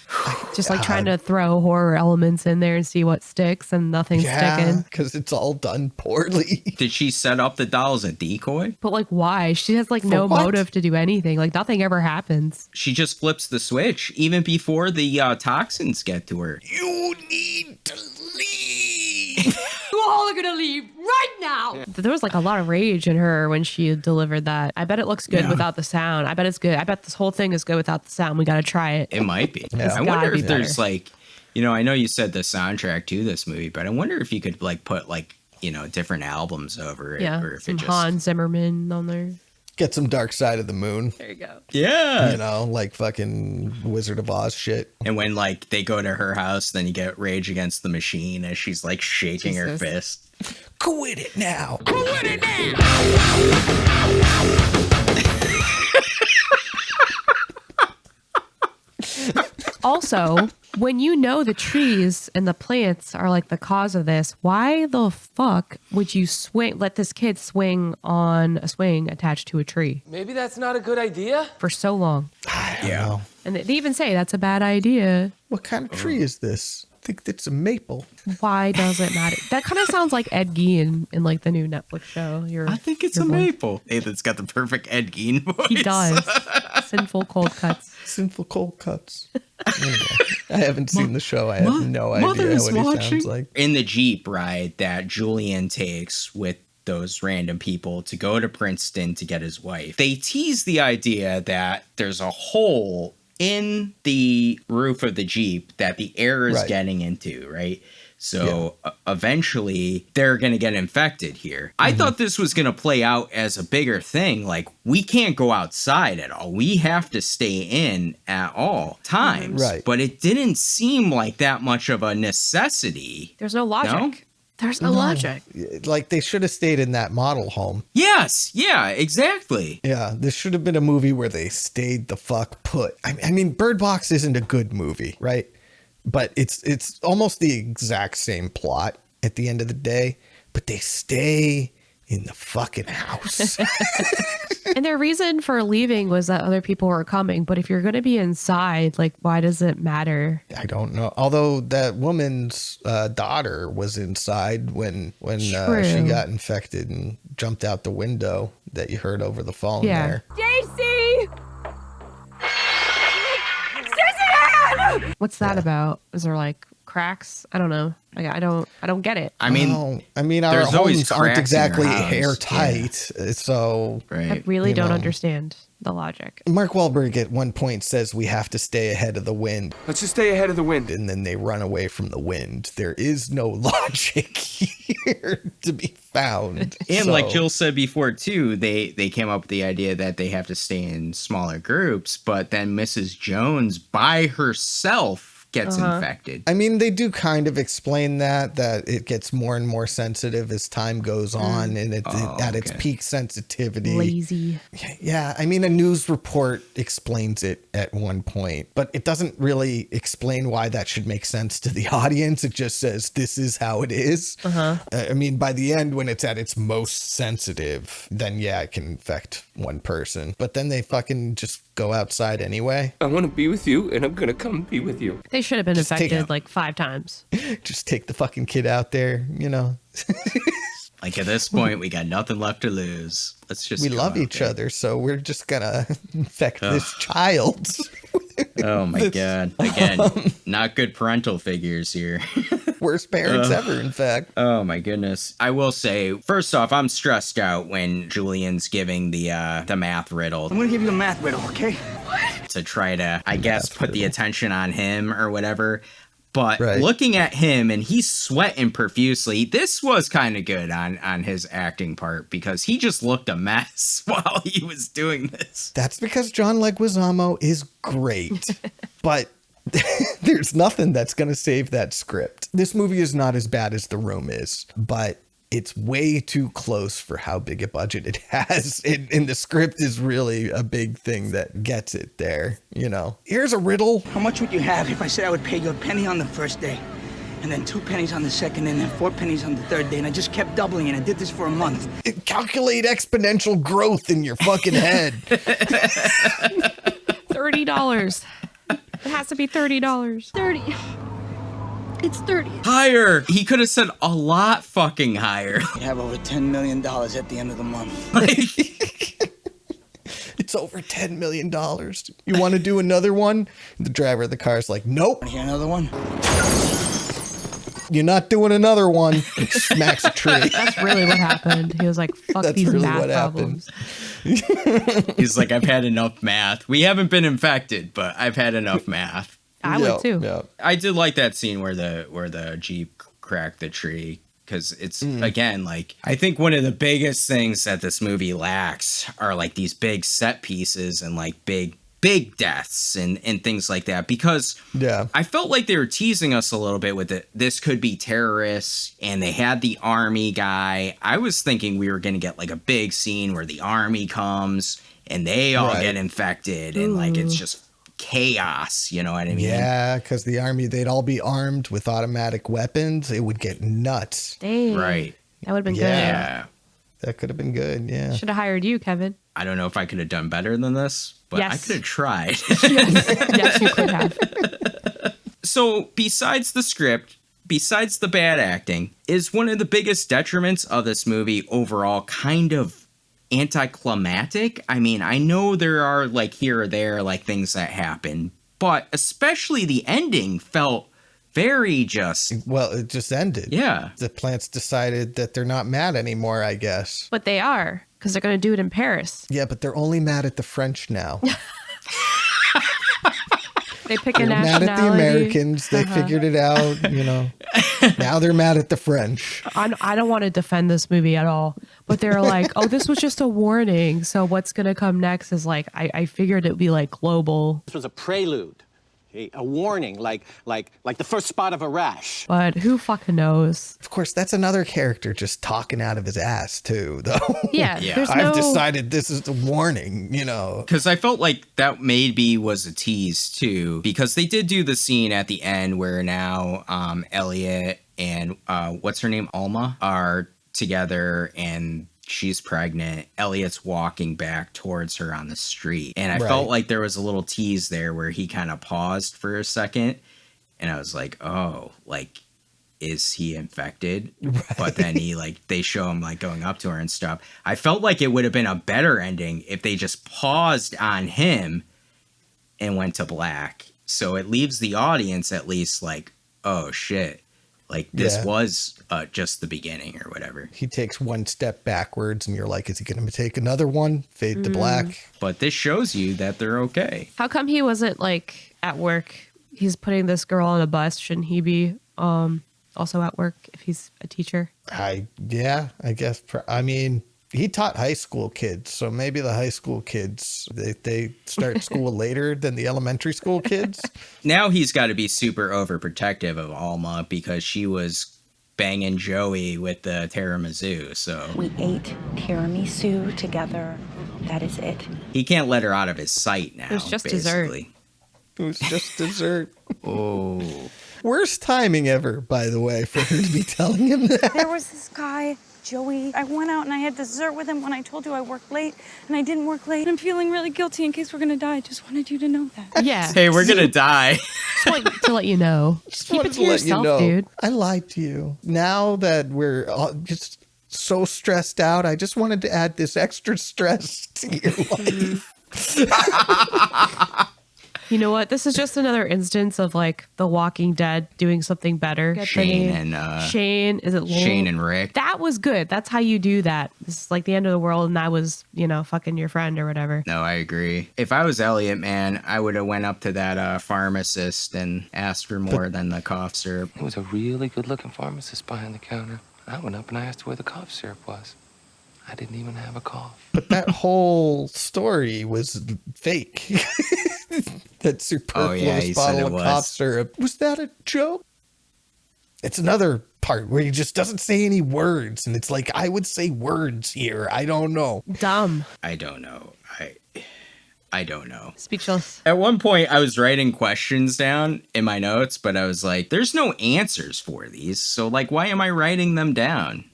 Just trying to throw horror elements in there and see what sticks, and nothing's sticking. Because it's all done poorly. Did she set up the doll as a decoy? But why? She has no motive to do anything. Nothing ever happens. She just flips the switch even before the toxins get to her. You need to leave. You all are gonna leave right now. There was a lot of rage in her when she delivered that. I bet it looks good without the sound. I bet it's good. I bet this whole thing is good without the sound. We got to try it. It might be. Yeah. I wonder if there's I know you said the soundtrack to this movie, but I wonder if you could put different albums over it. Yeah, or if some it just... Hans Zimmerman on there. Get some Dark Side of the Moon. There you go. Yeah. Fucking Wizard of Oz shit. And when they go to her house, then you get Rage Against the Machine as she's shaking her fist. Quit it now. Quit it now! Also, when you know the trees and the plants are the cause of this, why the fuck would you let this kid swing on a swing attached to a tree? Maybe that's not a good idea. For so long. I don't know. And they even say that's a bad idea. What kind of tree is this? I think it's a maple. Why does it matter? That kind of sounds like Ed Gein in the new Netflix show. I think it's a maple. Nathan's got the perfect Ed Gein voice. He does. Sinful cold cuts. Sinful cold cuts. Anyway, I haven't seen the show. I have no idea what he sounds like. In the Jeep ride that Julian takes with those random people to go to Princeton to get his wife, they tease the idea that there's a hole in the roof of the Jeep that the air is getting into, right? So eventually they're going to get infected here. I thought this was going to play out as a bigger thing. Like, we can't go outside at all. We have to stay in at all times. Right. But it didn't seem like that much of a necessity. There's no logic. No? There's no logic. Like, they should have stayed in that model home. Yes. Yeah, exactly. Yeah, this should have been a movie where they stayed the fuck put. I mean, Bird Box isn't a good movie, right? But it's almost the exact same plot at the end of the day, but they stay in the fucking house. And their reason for leaving was that other people were coming. But if you're going to be inside, like, why does it matter? I don't know. Although that woman's daughter was inside when she got infected and jumped out the window that you heard over the phone there. JC! What's that about? Is there like cracks? I don't know. Like, I don't get it. I mean, our homes aren't exactly house. airtight, so I really don't understand the logic. Mark Wahlberg at one point says we have to stay ahead of the wind. Let's just stay ahead of the wind. And then they run away from the wind. There is no logic here to be found. And like Jill said before too, they came up with the idea that they have to stay in smaller groups, but then Mrs. Jones by herself gets infected. I mean, they do kind of explain that it gets more and more sensitive as time goes on, and at its peak sensitivity. Lazy. Yeah, I mean, a news report explains it at one point, but it doesn't really explain why that should make sense to the audience. It just says, this is how it is. I mean, by the end, when it's at its most sensitive, then yeah, it can infect one person. But then they fucking just go outside anyway. I want to be with you, and I'm going to come be with you. They should have been infected like 5 times. Just take the fucking kid out there, you know. Like, at this point, we got nothing left to lose. Let's just we love each other, so we're just gonna infect this child. Oh my God. Again, not good parental figures here. Worst parents ever, in fact. Oh my goodness. I will say, first off, I'm stressed out when Julian's giving the math riddle. I'm gonna give you a math riddle, okay? To try to, I guess, put the attention on him or whatever. But looking at him, and he's sweating profusely, this was kind of good on his acting part, because he just looked a mess while he was doing this. That's because John Leguizamo is great. But there's nothing that's going to save that script. This movie is not as bad as The Room is, but it's way too close for how big a budget it has. And the script is really a big thing that gets it there, you know. Here's a riddle. How much would you have if I said I would pay you a penny on the first day, and then 2 pennies on the second, and then 4 pennies on the third day, and I just kept doubling it. I did this for a month. Calculate exponential growth in your fucking head. $30. It has to be $30. 30. It's 30. Higher. He could have said a lot fucking higher. You have over $10 million at the end of the month. It's over $10 million. You want to do another one? The driver of the car is like, nope. Want to hear another one? You're not doing another one. Smacks a tree. That's really what happened. He was like, fuck That's these really math what problems. He's like, I've had enough math. We haven't been infected, but I've had enough math. I would too. Yep. I did like that scene where the Jeep cracked the tree, because it's again, like, I think one of the biggest things that this movie lacks are like these big set pieces and like big deaths and things like that, because I felt like they were teasing us a little bit with it. This could be terrorists, and they had the army guy. I was thinking we were going to get like a big scene where the army comes and they all get infected and like it's just chaos, you know what I mean? Yeah, because the army, they'd all be armed with automatic weapons. It would get nuts. Dang. Right. That would have been good. Yeah. That could have been good, yeah. Should have hired you, Kevin. I don't know if I could have done better than this, but I could have tried. Yes, you could have. So besides the script, besides the bad acting, is one of the biggest detriments of this movie overall kind of anticlimactic? I mean, I know there are like here or there like things that happen, but especially the ending felt very just... Well, it just ended. Yeah. The plants decided that they're not mad anymore, I guess. But they are, because they're going to do it in Paris. Yeah, but they're only mad at the French now. They pick a They're nationality. mad at the Americans. They figured it out, you know. Now they're mad at the French. I don't want to defend this movie at all, but they're like, oh, this was just a warning. So what's going to come next is like, I figured it would be like global. This was a prelude, a warning, like the first spot of a rash. But who fucking knows? Of course, that's another character just talking out of his ass too, though. Yeah. I've decided this is the warning, you know. Because I felt like that maybe was a tease too, because they did do the scene at the end where now Elliot and what's her name, Alma, are together and she's pregnant. Elliot's walking back towards her on the street. And I felt like there was a little tease there where he kind of paused for a second. And I was like, oh, like, is he infected? Right. But then they show him like going up to her and stuff. I felt like it would have been a better ending if they just paused on him and went to black. So it leaves the audience at least like, oh shit. Like this was just the beginning or whatever. He takes one step backwards and you're like, is he going to take another one? Fade to black. But this shows you that they're okay. How come he wasn't like at work? He's putting this girl on a bus. Shouldn't he be also at work if he's a teacher? I guess. I mean, he taught high school kids. So maybe the high school kids, they start school later than the elementary school kids. Now he's got to be super overprotective of Alma because she was banging Joey with the tiramisu. So we ate tiramisu together. That is it. He can't let her out of his sight now. It was just basically. dessert. It was just dessert. Oh. Worst timing ever, by the way, for her to be telling him that. There was this guy, Joey. I went out and I had dessert with him when I told you I worked late, and I didn't work late. I'm feeling really guilty in case we're gonna die. I just wanted you to know that. Yeah. Hey, we're gonna die. Just want to let you know. Just keep it to yourself, dude. I lied to you. Now that we're all just so stressed out, I just wanted to add this extra stress to your life. You know what? This is just another instance of like The Walking Dead doing something better. Shane is it Shane and Rick? That was good. That's how you do that. This is like the end of the world, and that was, fucking your friend or whatever. No, I agree. If I was Elliot, man, I would have went up to that pharmacist and asked for more than the cough syrup. It was a really good-looking pharmacist behind the counter. I went up and I asked where the cough syrup was. I didn't even have a cough. But that whole story was fake. That superfluous bottle of cough syrup. Was that a joke? It's another part where he just doesn't say any words. And it's like, I would say words here. I don't know. Dumb. I don't know. I don't know. Speechless. At one point, I was writing questions down in my notes, but I was like, there's no answers for these. So, like, why am I writing them down?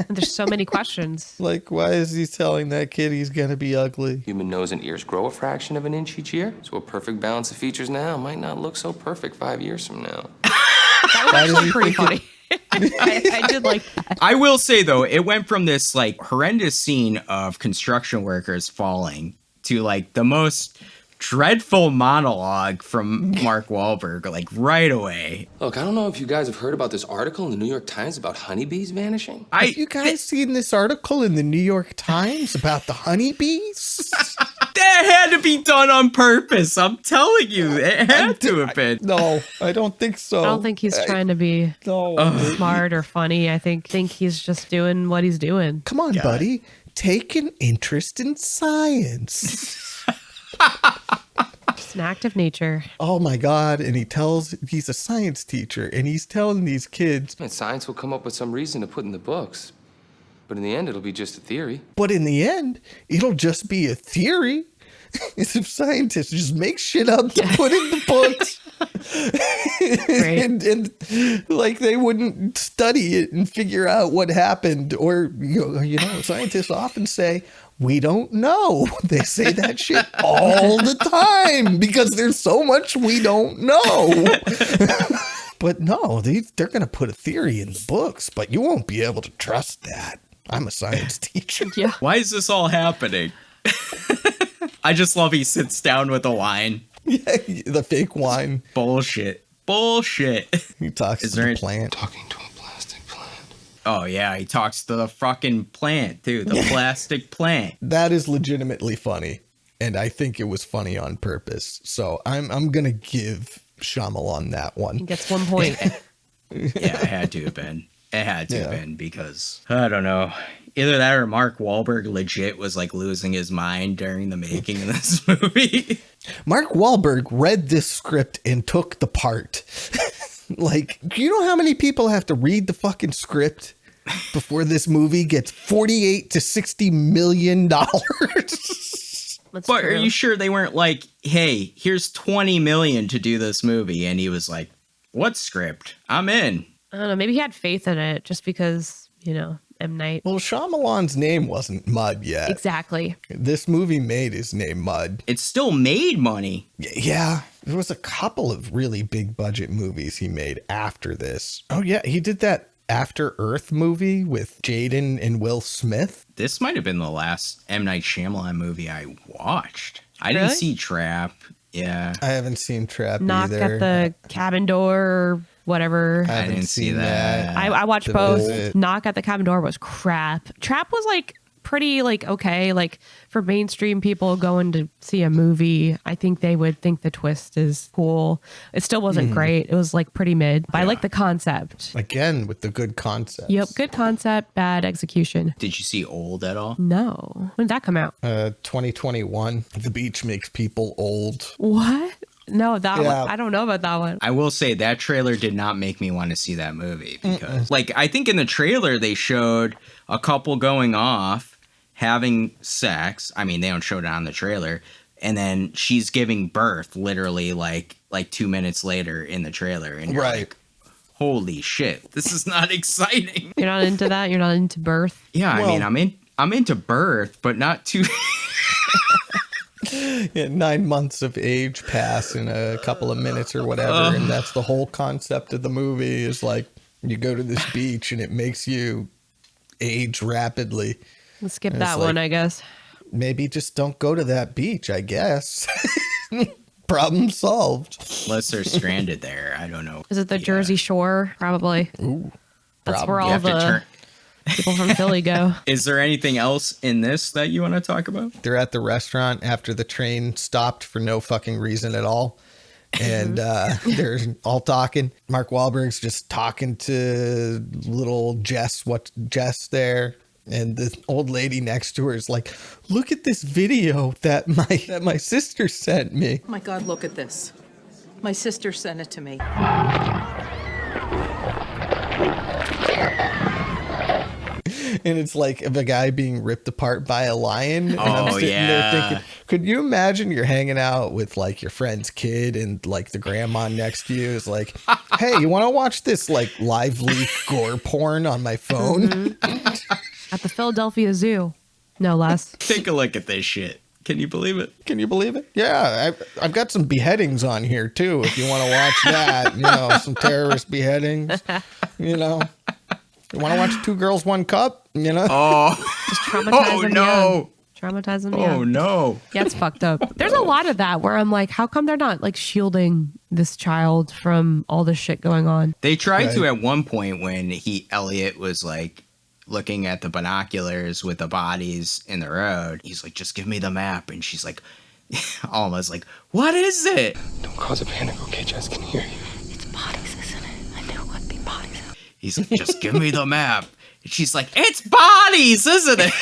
There's so many questions. Like, why is he telling that kid he's going to be ugly? Human nose and ears grow a fraction of an inch each year. So a perfect balance of features now might not look so perfect 5 years from now. That was actually pretty funny. I did like that. I will say, though, it went from this, like, horrendous scene of construction workers falling to like the most dreadful monologue from Mark Wahlberg, like right away. Look, I don't know if you guys have heard about this article in the New York Times about honeybees vanishing. Have you guys seen this article in the New York Times about the honeybees? That had to be done on purpose. I'm telling you, it had to have been. No, I don't think so. I don't think he's trying to be smart or funny. I think he's just doing what he's doing. Come on, buddy. Take an interest in science. Just an act of nature. Oh my God. And he's a science teacher and he's telling these kids. And science will come up with some reason to put in the books. But in the end, it'll be just a theory. But in the end, it'll just be a theory. If scientists just make shit up to put in the books. and like they wouldn't study it and figure out what happened. Or, scientists often say, we don't know. They say that shit all the time because there's so much we don't know. But no, they're going to put a theory in the books, but you won't be able to trust that. I'm a science teacher. Yeah. Why is this all happening? I just love he sits down with a wine. Yeah, the fake wine. Bullshit. He talks to the plant. Talking to a plastic plant. Oh, yeah, he talks to the fucking plant, too. The plastic plant. That is legitimately funny. And I think it was funny on purpose. So I'm going to give Shyamalan that one. He gets 1 point. Yeah, it had to have been. It had to have been because, I don't know, either that or Mark Wahlberg legit was like losing his mind during the making of this movie. Mark Wahlberg read this script and took the part. Like, you know how many people have to read the fucking script before this movie gets $48 to $60 million? That's But true. are you sure they weren't like, hey, here's $20 million to do this movie? And he was like, what script? I'm in. I don't know. Maybe he had faith in it just because, M. Night. Well, Shyamalan's name wasn't Mud yet. Exactly. This movie made his name Mud. It still made money. Yeah. There was a couple of really big budget movies he made after this. Oh, yeah. He did that After Earth movie with Jaden and Will Smith. This might have been the last M. Night Shyamalan movie I watched. I Really? didn't see Trap. Yeah. I haven't seen Trap Knock either. at the cabin door or whatever. I didn't see that. I watched The both. Visit. Knock at the cabin door was crap. Trap was like pretty okay. Like for mainstream people going to see a movie, I think they would think the twist is cool. It still wasn't great. It was like pretty mid. But I like the concept. Again, with the good concepts. Yep, good concept, bad execution. Did you see Old at all? No. When did that come out? 2021. The beach makes people old. What? No, that Yeah. one. I don't know about that one. I will say that trailer did not make me want to see that movie because, I think in the trailer they showed a couple going off having sex. I mean, they don't show it on the trailer, and then she's giving birth literally like 2 minutes later in the trailer, and you're like, holy shit, this is not exciting. You're not into that? You're not into birth? Yeah, Well- I mean, I'm into birth, but not too. Yeah, 9 months of age pass in a couple of minutes or whatever. And that's the whole concept of the movie is like you go to this beach and it makes you age rapidly. Let's skip And that it's one, like, I guess. Maybe just don't go to that beach, I guess. Problem solved. Unless they're stranded there. I don't know. Is it the Jersey Shore? Probably. Ooh, That's where You all have to the turn. people from Philly go. Is there anything else in this that you want to talk about? They're at the restaurant after the train stopped for no fucking reason at all. And they're all talking. Mark Wahlberg's just talking to little Jess there. And the old lady next to her is like, look at this video that my sister sent me. Oh my God, look at this. My sister sent it to me. And it's like of a guy being ripped apart by a lion. And I'm Oh, sitting there yeah. thinking, could you imagine you're hanging out with like your friend's kid and like the grandma next to you is like, hey, you want to watch this like lively gore porn on my phone? At the Philadelphia Zoo, no less. Take a look at this shit. Can you believe it? Can you believe it? Yeah, I've got some beheadings on here too. If you want to watch that, some terrorist beheadings. You want to watch 2 Girls, 1 Cup? Oh, Just traumatize them no. young. Traumatize them young. Oh, no. Yeah, it's fucked up. There's a lot of that where I'm like, how come they're not like shielding this child from all this shit going on? They tried to at one point when Elliot was like looking at the binoculars with the bodies in the road. He's like, just give me the map. And she's like, almost like, what is it? Don't cause a panic, okay? Jess can hear you. It's bodies, isn't it? I knew it would be bodies. He's like, just give me the map. And she's like, it's bodies, isn't it?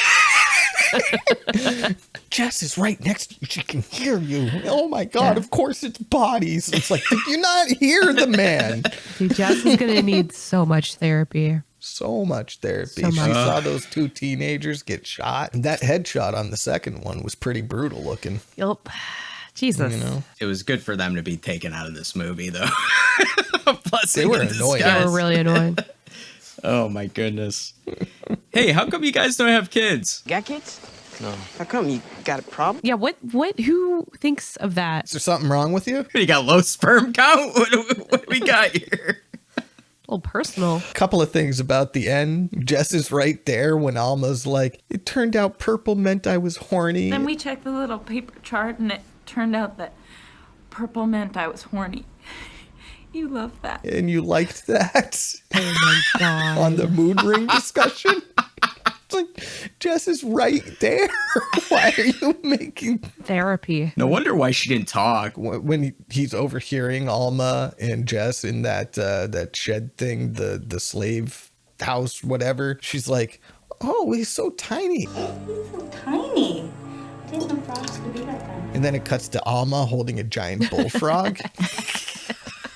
Jess is right next to you. She can hear you. Oh my God, of course it's bodies. It's like, did you not hear the man? Dude, Jess is going to need so much therapy. So much therapy. So She much. saw those 2 teenagers get shot. And that headshot on the second one was pretty brutal looking. Yup. Jesus. It was good for them to be taken out of this movie, though. They were annoying. They were really annoying. Oh, my goodness. Hey, how come you guys don't have kids? Got kids? No. How come? You got a problem? Yeah, who thinks of that? Is there something wrong with you? You got low sperm count? What do we got here? A little personal. Couple of things about the end. Jess is right there when Alma's like, it turned out purple meant I was horny. Then we checked the little paper chart and it turned out that purple meant I was horny. You love that. And you liked that Oh my God. on the mood ring discussion. like, Jess is right there. Why are you making therapy? No wonder why she didn't talk. When he's overhearing Alma and Jess in that shed thing, the slave house, whatever. She's like, oh, he's so tiny. He's so tiny. I didn't know frogs could be that tiny. And then it cuts to Alma holding a giant bullfrog.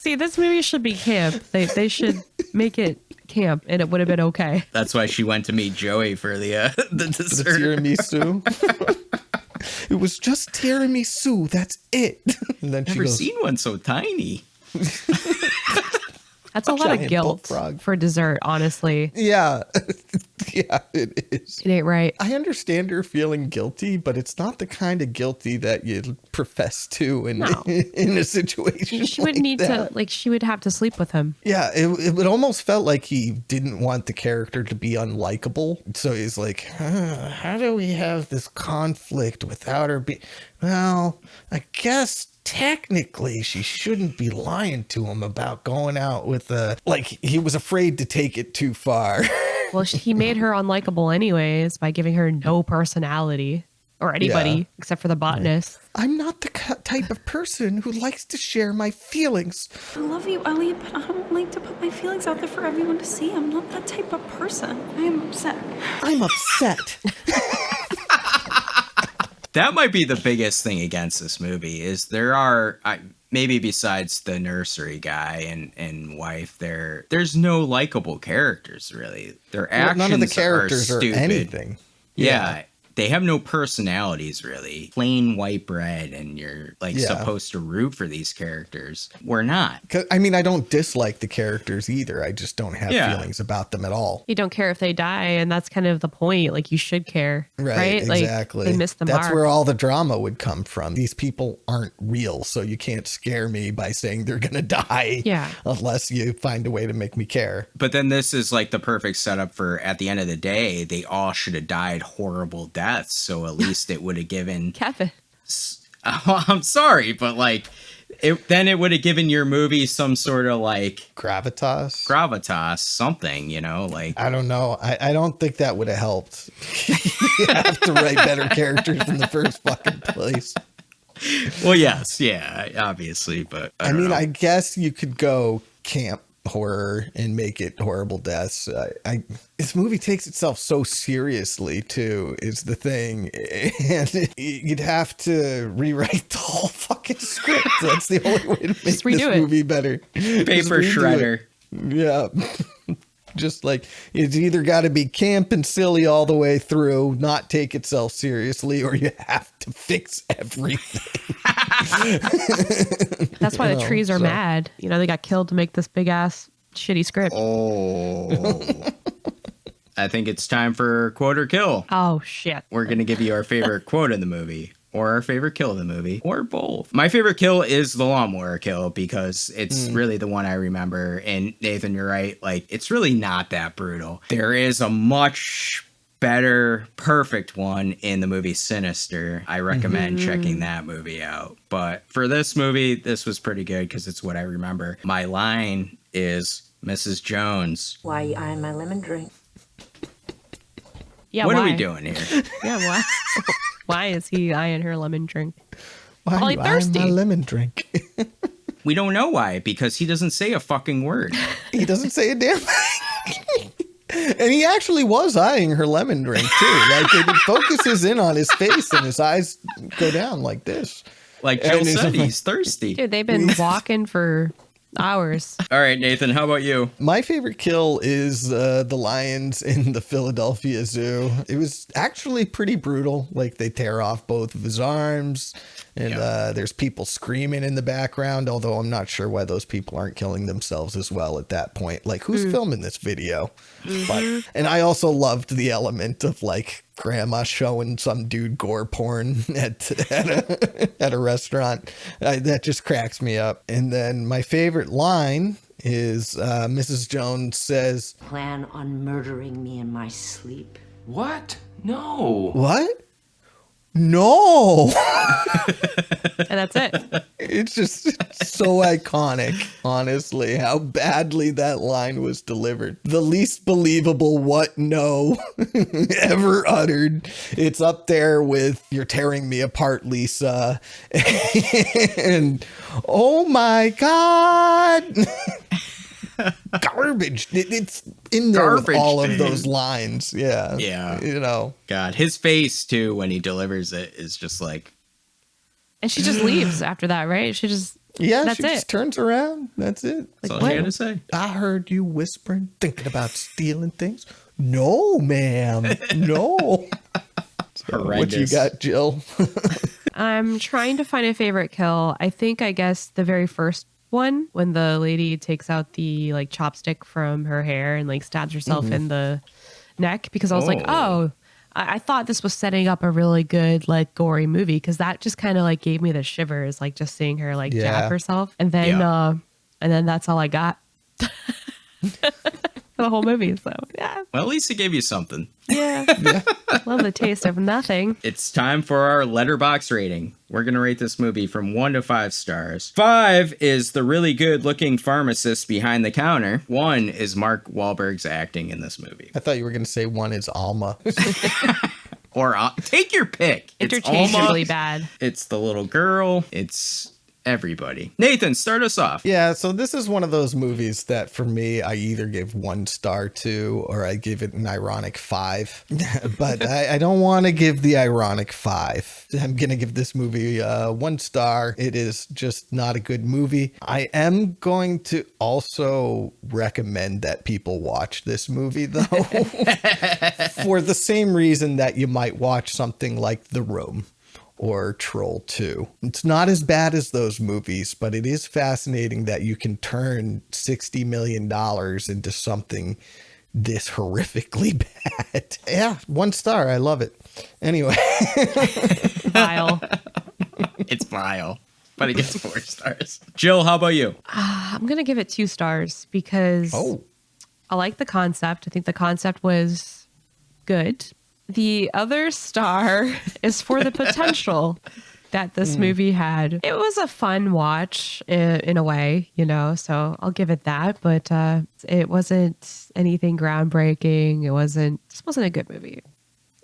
See, this movie should be camp. They should make it camp, and it would have been okay. That's why she went to meet Joey for the dessert. The tiramisu. It was just tiramisu. That's it. And then Never seen one so tiny. That's a lot of guilt bullfrog. for dessert, honestly. Yeah. Yeah, it is. It ain't right. I understand her feeling guilty, but it's not the kind of guilty that you profess to in a situation. She would need to, like, she would have to sleep with him. Yeah, it almost felt like he didn't want the character to be unlikable. So he's like, how do we have this conflict without her being... Well, I guess technically she shouldn't be lying to him about going out with like he was afraid to take it too far. Well, he made her unlikable anyways by giving her no personality or anybody except for the botanist. I'm not the type of person who likes to share my feelings. I love you, Ellie, but I don't like to put my feelings out there for everyone to see. I'm not that type of person. I am upset. I'm upset. That might be the biggest thing against this movie is there are maybe besides the nursery guy and wife there's no likable characters really. Their actions none of the characters are stupid. Anything. Yeah. They have no personalities really. Plain white bread, and you're like supposed to root for these characters. We're not. I mean, I don't dislike the characters either. I just don't have feelings about them at all. You don't care if they die, and that's kind of the point. Like, you should care, right? Exactly. Like, they missed the mark. That's where all the drama would come from. These people aren't real, so you can't scare me by saying they're gonna die. Yeah. Unless you find a way to make me care. But then this is like the perfect setup for, at the end of the day, they all should have died horrible deaths. So at least it would have given Kevin. I'm sorry, but like then it would have given your movie some sort of like gravitas, something, you know, like I don't know. I don't think that would have helped. You have to write better characters in the first fucking place. Well, yes, yeah, obviously, but I mean, I guess you could go camp horror and make it horrible deaths. This movie takes itself so seriously too, is the thing, and you'd have to rewrite the whole fucking script. That's the only way to make this movie better. Paper shredder. Yeah. Just like, it's either got to be camp and silly all the way through, not take itself seriously, or you have to fix everything. That's why the trees are mad. You know, they got killed to make this big ass shitty script. Oh. I think it's time for quote or kill. Oh, shit. We're going to give you our favorite quote in the movie, or our favorite kill in the movie, or both. My favorite kill is the lawnmower kill because it's really the one I remember. And Nathan, you're right. Like, it's really not that brutal. There is a much better, perfect one in the movie Sinister. I recommend checking that movie out. But for this movie, this was pretty good because it's what I remember. My line is, Mrs. Jones. Why are you eyeing my lemon drink? Yeah, what why? are we doing here? Yeah, why? Why is he eyeing her lemon drink? Why Probably thirsty. my lemon drink? We don't know why, because he doesn't say a fucking word. He doesn't say a damn thing. And he actually was eyeing her lemon drink too. Like, it focuses in on his face and his eyes go down like this. Like Jill said, he's thirsty. Dude, they've been walking for hours. All right, Nathan, how about you? My favorite kill is the lions in the Philadelphia Zoo. It was actually pretty brutal. Like, they tear off both of his arms, and there's people screaming in the background, although I'm not sure why those people aren't killing themselves as well at that point. Like, who's filming this video? And I also loved the element of, like, grandma showing some dude gore porn at a restaurant. That just cracks me up. And then my favorite line is Mrs. Jones says, Plan on murdering me in my sleep. What? No. What? No. And that's it. It's just so iconic, honestly, how badly that line was delivered. The least believable what no ever uttered. It's up there with "You're tearing me apart, Lisa." And oh my God. Garbage. It's in there with all of those lines. Yeah. Yeah. You know. God, his face too when he delivers it is just like. And she just leaves after that, right? She just that's she it. just turns around. That's it. That's all she had to say. I heard you whispering, thinking about stealing things. No, ma'am. No. What you got, Jill? I'm trying to find a favorite kill. I guess the very first one, when the lady takes out the like chopstick from her hair and like stabs herself in the neck, because I was like, I thought this was setting up a really good like gory movie, because that just kind of like gave me the shivers, like just seeing her like jab herself, and then that's all I got for the whole movie. So yeah. Well, at least it gave you something. Yeah. Love the taste of nothing. It's time for our letterbox rating. We're going to rate this movie from 1 to 5 stars. 5 is the really good looking pharmacist behind the counter. 1 is Mark Wahlberg's acting in this movie. I thought you were going to say 1 is Alma. Or take your pick. Interchangeably bad. It's the little girl. It's everybody. Nathan, start us off. Yeah, so this is one of those movies that for me, I either give 1 star to, or I give it an ironic 5. But I don't want to give the ironic 5. I'm going to give this movie 1 star. It is just not a good movie. I am going to also recommend that people watch this movie, though, for the same reason that you might watch something like The Room or Troll 2. It's not as bad as those movies, but it is fascinating that you can turn $60 million into something this horrifically bad. Yeah, 1 star. I love it. Anyway. Vile. It's vile, but it gets 4 stars. Jill, how about you? I'm going to give it 2 stars because I like the concept. I think the concept was good. The other star is for the potential that this movie had. It was a fun watch in a way, you know, so I'll give it that. But it wasn't anything groundbreaking. Just wasn't a good movie.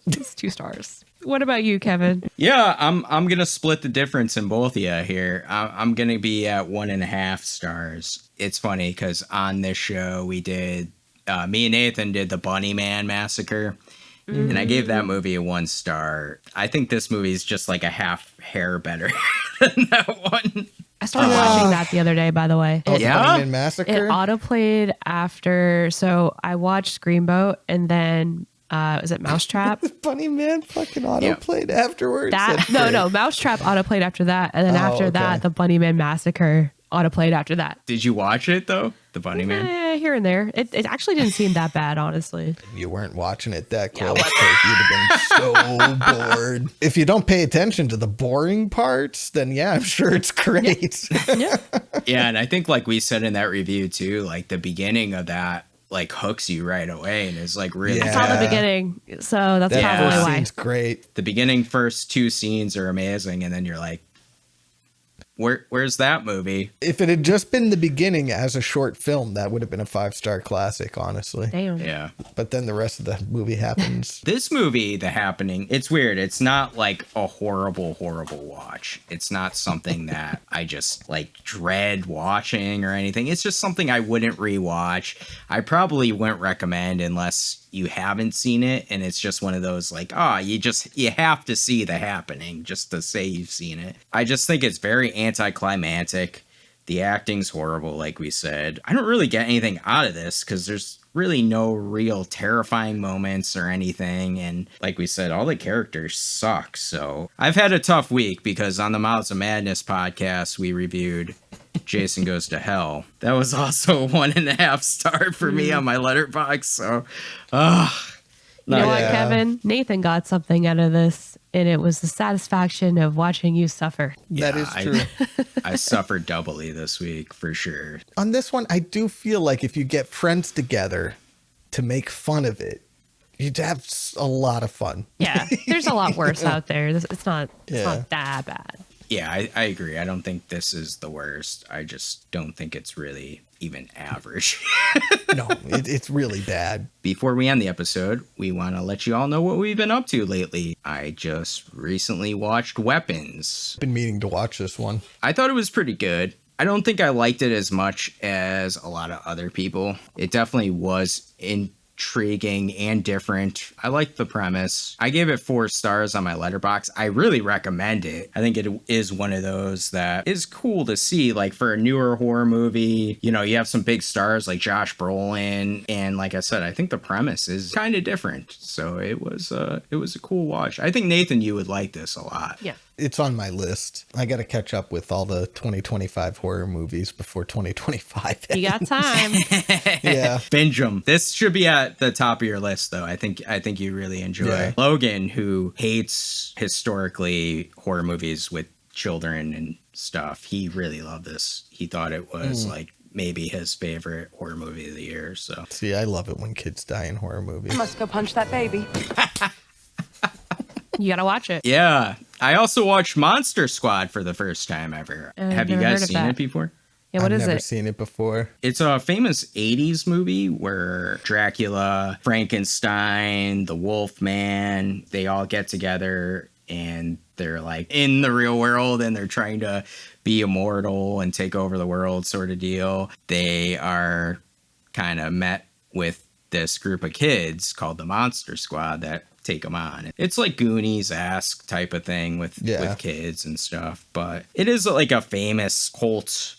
It's 2 stars. What about you, Kevin? Yeah, I'm gonna split the difference in both of you here. I'm gonna be at 1.5 stars. It's funny because on this show we did, me and Nathan did the Bunny Man Massacre. And I gave that movie a 1 star. I think this movie is just like a half hair better than that one. I started watching that the other day, by the way. Bunny Man Massacre? It autoplayed after. So I watched Screamboat and then, is it Mousetrap? Bunny Man fucking autoplayed afterwards? No, Mousetrap autoplayed after that. And then after that, the Bunny Man Massacre autoplayed after that. Did you watch it, though? The Bunny Man? Here and there. It actually didn't seem that bad, honestly. You weren't watching it that close. You'd have been so bored. If you don't pay attention to the boring parts, then yeah, I'm sure it's great. Yeah, and I think like we said in that review too, like the beginning of that like hooks you right away and is like really I saw the beginning, so that's probably first why. Scene's great. The beginning first 2 scenes are amazing, and then you're like, Where's that movie? If it had just been the beginning as a short film, that would have been a 5-star classic, honestly. Damn. Yeah. But then the rest of the movie happens. This movie, The Happening, it's weird. It's not like a horrible watch. It's not something that I just like dread watching or anything. It's just something I wouldn't rewatch. I probably wouldn't recommend unless you haven't seen it, and it's just one of those like, you have to see The Happening just to say you've seen it. I just think it's very anticlimactic. The acting's horrible, like we said. I don't really get anything out of this because there's really no real terrifying moments or anything, and like we said, all the characters suck. So I've had a tough week because on the Mouths of Madness podcast we reviewed Jason Goes to Hell. That was also a 1.5 star for me on my letterbox. So you know what, Kevin? Nathan got something out of this, and it was the satisfaction of watching you suffer. That is true. I suffered doubly this week for sure. On this one, I do feel like if you get friends together to make fun of it, You'd have a lot of fun. Yeah, there's a lot worse out there. It's not that bad. Yeah, I agree. I don't think this is the worst. I just don't think it's really even average. No, it's really bad. Before we end the episode, we want to let you all know what we've been up to lately. I just recently watched Weapons. Been meaning to watch this one. I thought it was pretty good. I don't think I liked it as much as a lot of other people. It definitely was intriguing and different. I liked the premise. I gave it 4 stars on my letterbox. I really recommend it. I think it is one of those that is cool to see, like for a newer horror movie. You know, you have some big stars like Josh Brolin, and like I said, I think the premise is kind of different. So it was a cool watch. I think Nathan, you would like this a lot. Yeah. It's on my list. I got to catch up with all the 2025 horror movies before 2025 ends. You got time. Yeah. Binge 'em. This should be at the top of your list, though. I think you really enjoy. Yeah. Logan, who hates historically horror movies with children and stuff, he really loved this. He thought it was like maybe his favorite horror movie of the year. So see, I love it when kids die in horror movies. I must go punch that baby. You gotta watch it. Yeah. I also watched Monster Squad for the first time ever. Have you guys seen it before? Yeah, what is it? I've never seen it before. It's a famous 80s movie where Dracula, Frankenstein, the Wolfman, they all get together and they're like in the real world and they're trying to be immortal and take over the world sort of deal. They are kind of met with this group of kids called the Monster Squad that take them on. It's like Goonies-esque type of thing with kids and stuff, but it is like a famous cult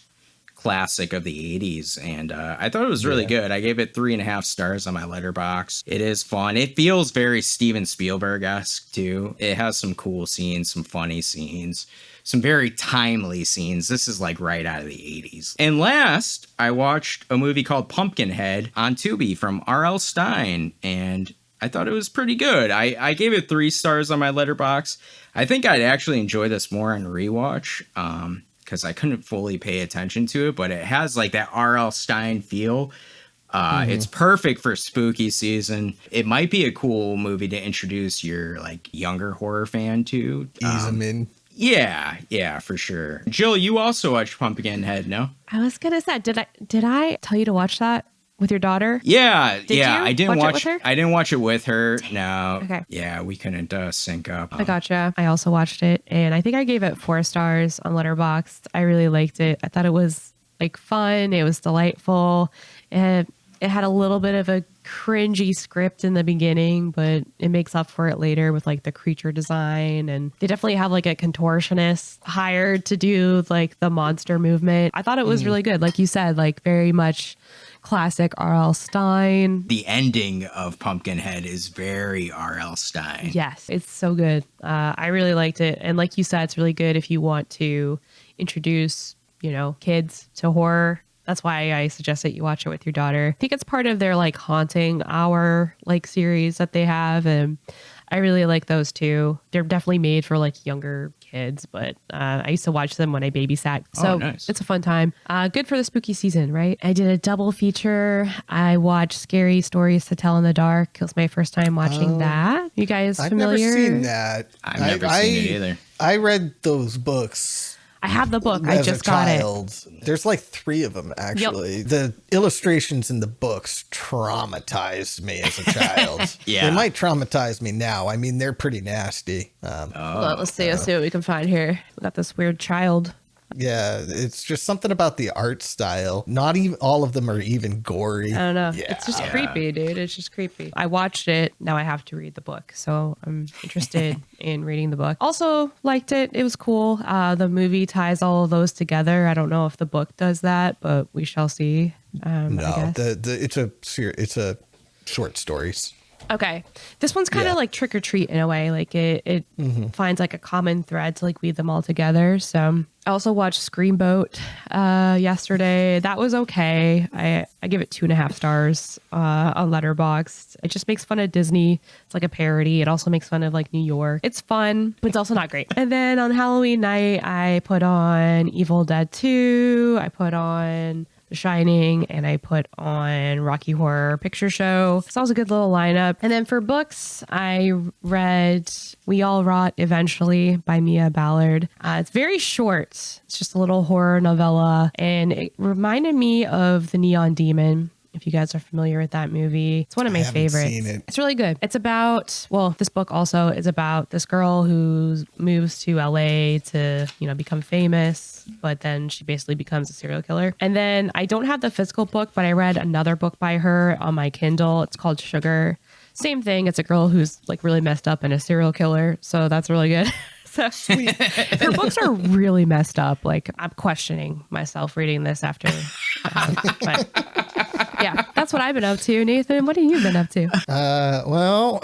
classic of the 80s, and I thought it was really good. I gave it 3.5 stars on my letterbox. It is fun. It feels very Steven Spielberg-esque too. It has some cool scenes, some funny scenes, some very timely scenes. This is like right out of the 80s. And last, I watched a movie called Pumpkinhead on Tubi from R.L. Stine, and I thought it was pretty good. I gave it 3 stars on my letterbox. I think I'd actually enjoy this more on rewatch because I couldn't fully pay attention to it, but it has like that R.L. Stine feel. It's perfect for spooky season. It might be a cool movie to introduce your like younger horror fan to. Ease them in. Yeah, for sure. Jill, you also watched Pumpkinhead, no? I was gonna say, did I tell you to watch that with your daughter? Yeah, Did you I didn't watch it with her? I didn't watch it with her. No. Okay. Yeah, we couldn't sync up. I gotcha. I also watched it, and I think I gave it 4 stars on Letterboxd. I really liked it. I thought it was like fun. It was delightful. It had a little bit of a cringy script in the beginning, but it makes up for it later with like the creature design. And they definitely have like a contortionist hired to do like the monster movement. I thought it was really good. Like you said, like very much classic R.L. Stine. The ending of Pumpkinhead is very R.L. Stine. Yes, it's so good. I really liked it. And like you said, it's really good if you want to introduce, kids to horror. That's why I suggest that you watch it with your daughter. I think it's part of their like haunting hour like series that they have. And I really like those too. They're definitely made for like younger kids, but I used to watch them when I babysat. So nice. It's a fun time. Good for the spooky season, right? I did a double feature. I watched Scary Stories to Tell in the Dark. It was my first time watching that. You guys familiar? I've never seen that. I've never seen it either. I read those books. I have the book. I just got it. There's like 3 of them, actually. Yep. The illustrations in the books traumatized me as a child. Yeah. They might traumatize me now. I mean, they're pretty nasty. Hold on, let's see what we can find here. We got this weird child. Yeah, it's just something about the art style. Not even all of them are even gory. I don't know. Yeah. It's just creepy, dude. It's just creepy. I watched it. Now I have to read the book. So I'm interested in reading the book. Also liked it. It was cool. The movie ties all of those together. I don't know if the book does that, but we shall see. No, it's a short stories. Okay. This one's kind of like Trick or Treat in a way. Like it finds like a common thread to like weave them all together. So I also watched Screamboat yesterday. That was okay. I give it 2.5 stars on Letterboxd. It just makes fun of Disney. It's like a parody. It also makes fun of like New York. It's fun, but it's also not great. And then on Halloween night, I put on Evil Dead 2. I put on The Shining, and I put on Rocky Horror Picture Show. So that was a good little lineup. And then for books, I read We All Rot Eventually by Mia Ballard. It's very short. It's just a little horror novella, and it reminded me of The Neon Demon. If you guys are familiar with that movie, it's one of my favorites. Seen it. It's really good. It's about, well, this book also is about this girl who moves to LA to, become famous, but then she basically becomes a serial killer. And then I don't have the physical book, but I read another book by her on my Kindle. It's called Sugar. Same thing. It's a girl who's like really messed up and a serial killer. So that's really good. So sweet. Her books are really messed up. Like, I'm questioning myself reading this after. But yeah, that's what I've been up to. Nathan, what have you been up to? Well,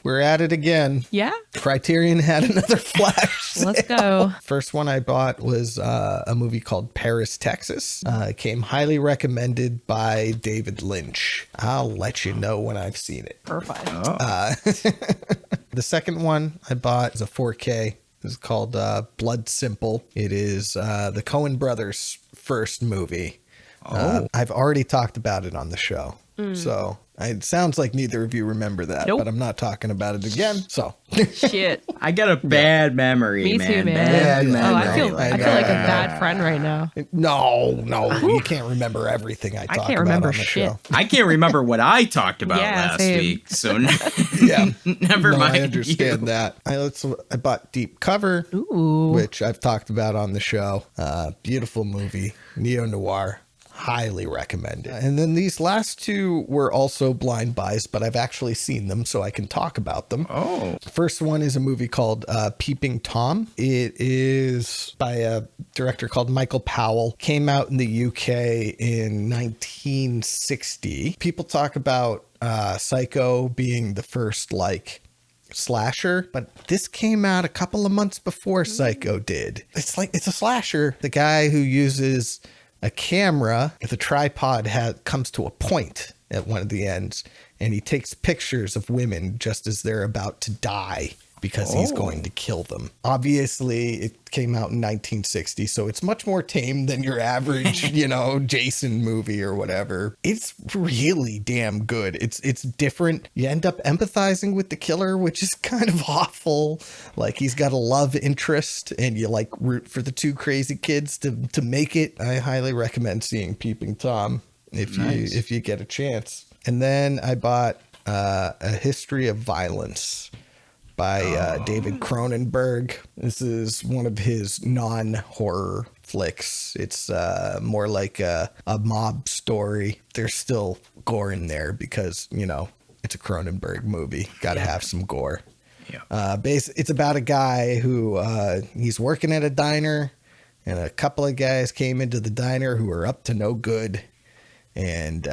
we're at it again. Yeah. Criterion had another flash sale. Let's go. First one I bought was a movie called Paris, Texas. It came highly recommended by David Lynch. I'll let you know when I've seen it. Perfect. The second one I bought is a 4K. It's called Blood Simple. It is the Coen brothers' first movie. I've already talked about it on the show. So it sounds like neither of you remember that, but I'm not talking about it again. So shit. I got a bad memory, Me man. too, man. Bad memory. I feel like a bad friend right now. No, you can't remember everything I talked can't about remember on the shit. show. I can't remember what I talked about Yeah, last same. week. So Yeah, never mind. I understand you. that. I bought Deep Cover, which I've talked about on the show. Beautiful movie, neo-noir. Highly recommend it. And then these last two were also blind buys, but I've actually seen them, so I can talk about them. First one is a movie called Peeping Tom. It is by a director called Michael Powell. Came out in the UK in 1960. People talk about Psycho being the first, slasher, but this came out a couple of months before Psycho did. It's a slasher. The guy who uses a camera with a tripod comes to a point at one of the ends, and he takes pictures of women just as they're about to die because he's going to kill them. Obviously, it came out in 1960, so it's much more tame than your average, Jason movie or whatever. It's really damn good. It's different. You end up empathizing with the killer, which is kind of awful. Like, he's got a love interest, and you root for the two crazy kids to make it. I highly recommend seeing Peeping Tom if you get a chance. And then I bought A History of Violence by David Cronenberg. This is one of his non-horror flicks. It's more like a mob story. There's still gore in there because, it's a Cronenberg movie. Got to have some gore. Yeah. It's about a guy who he's working at a diner, and a couple of guys came into the diner who are up to no good. And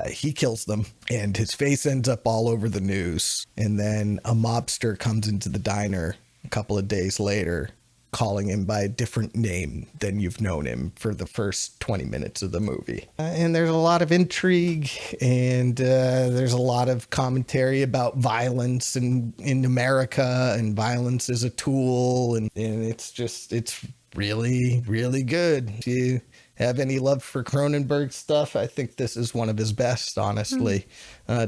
he kills them, and his face ends up all over the news. And then a mobster comes into the diner a couple of days later, calling him by a different name than you've known him for the first 20 minutes of the movie. And there's a lot of intrigue, and there's a lot of commentary about violence in America, and violence as a tool. And it's really, really good. If you have any love for Cronenberg stuff, I think this is one of his best, honestly,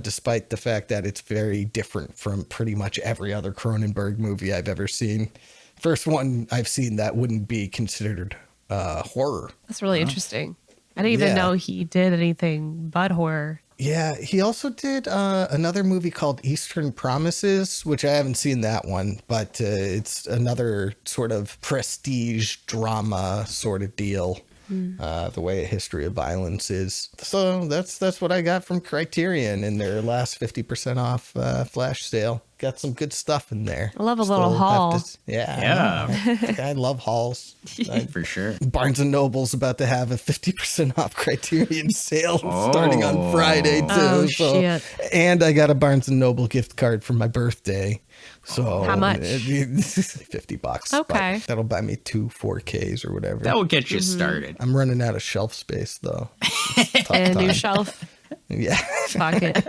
despite the fact that it's very different from pretty much every other Cronenberg movie I've ever seen. First one I've seen that wouldn't be considered horror. That's really interesting. I didn't even know he did anything but horror. Yeah, he also did another movie called Eastern Promises, which I haven't seen that one, but it's another sort of prestige drama sort of deal. The way A History of Violence is. So that's what I got from Criterion in their last 50% off flash sale. Got some good stuff in there. I love a little haul. Yeah. I love hauls. For sure. Barnes & Noble's about to have a 50% off Criterion sale starting on Friday too. Shit. And I got a Barnes & Noble gift card for my birthday. So how much? $50. Okay. That'll buy me 2 4Ks or whatever. That will get you started. I'm running out of shelf space though. And a new shelf. Yeah. Pocket.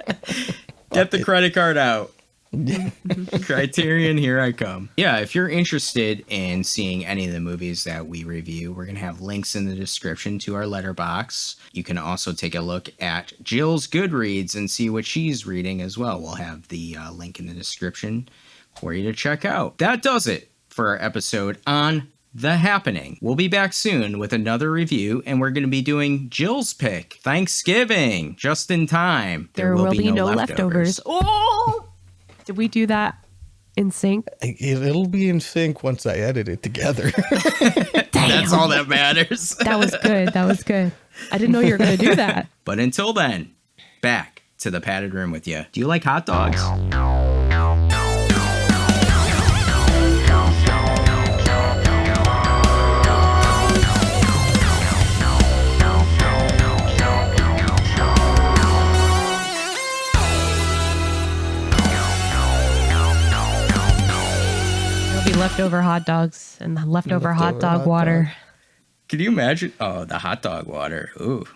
Get the credit card out. Criterion, here I come. Yeah, if you're interested in seeing any of the movies that we review, we're going to have links in the description to our letterbox. You can also take a look at Jill's Goodreads and see what she's reading as well. We'll have the link in the description for you to check out. That does it for our episode on The Happening. We'll be back soon with another review, and we're going to be doing Jill's pick, Thanksgiving, just in time. There will be no leftovers. Oh! Did we do that in sync? It'll be in sync once I edit it together. That's all that matters. That was good. That was good. I didn't know you were going to do that. But until then, back to the padded room with you. Do you like hot dogs? Leftover hot dogs and leftover hot dog water. Can you imagine? Oh, the hot dog water. Ooh.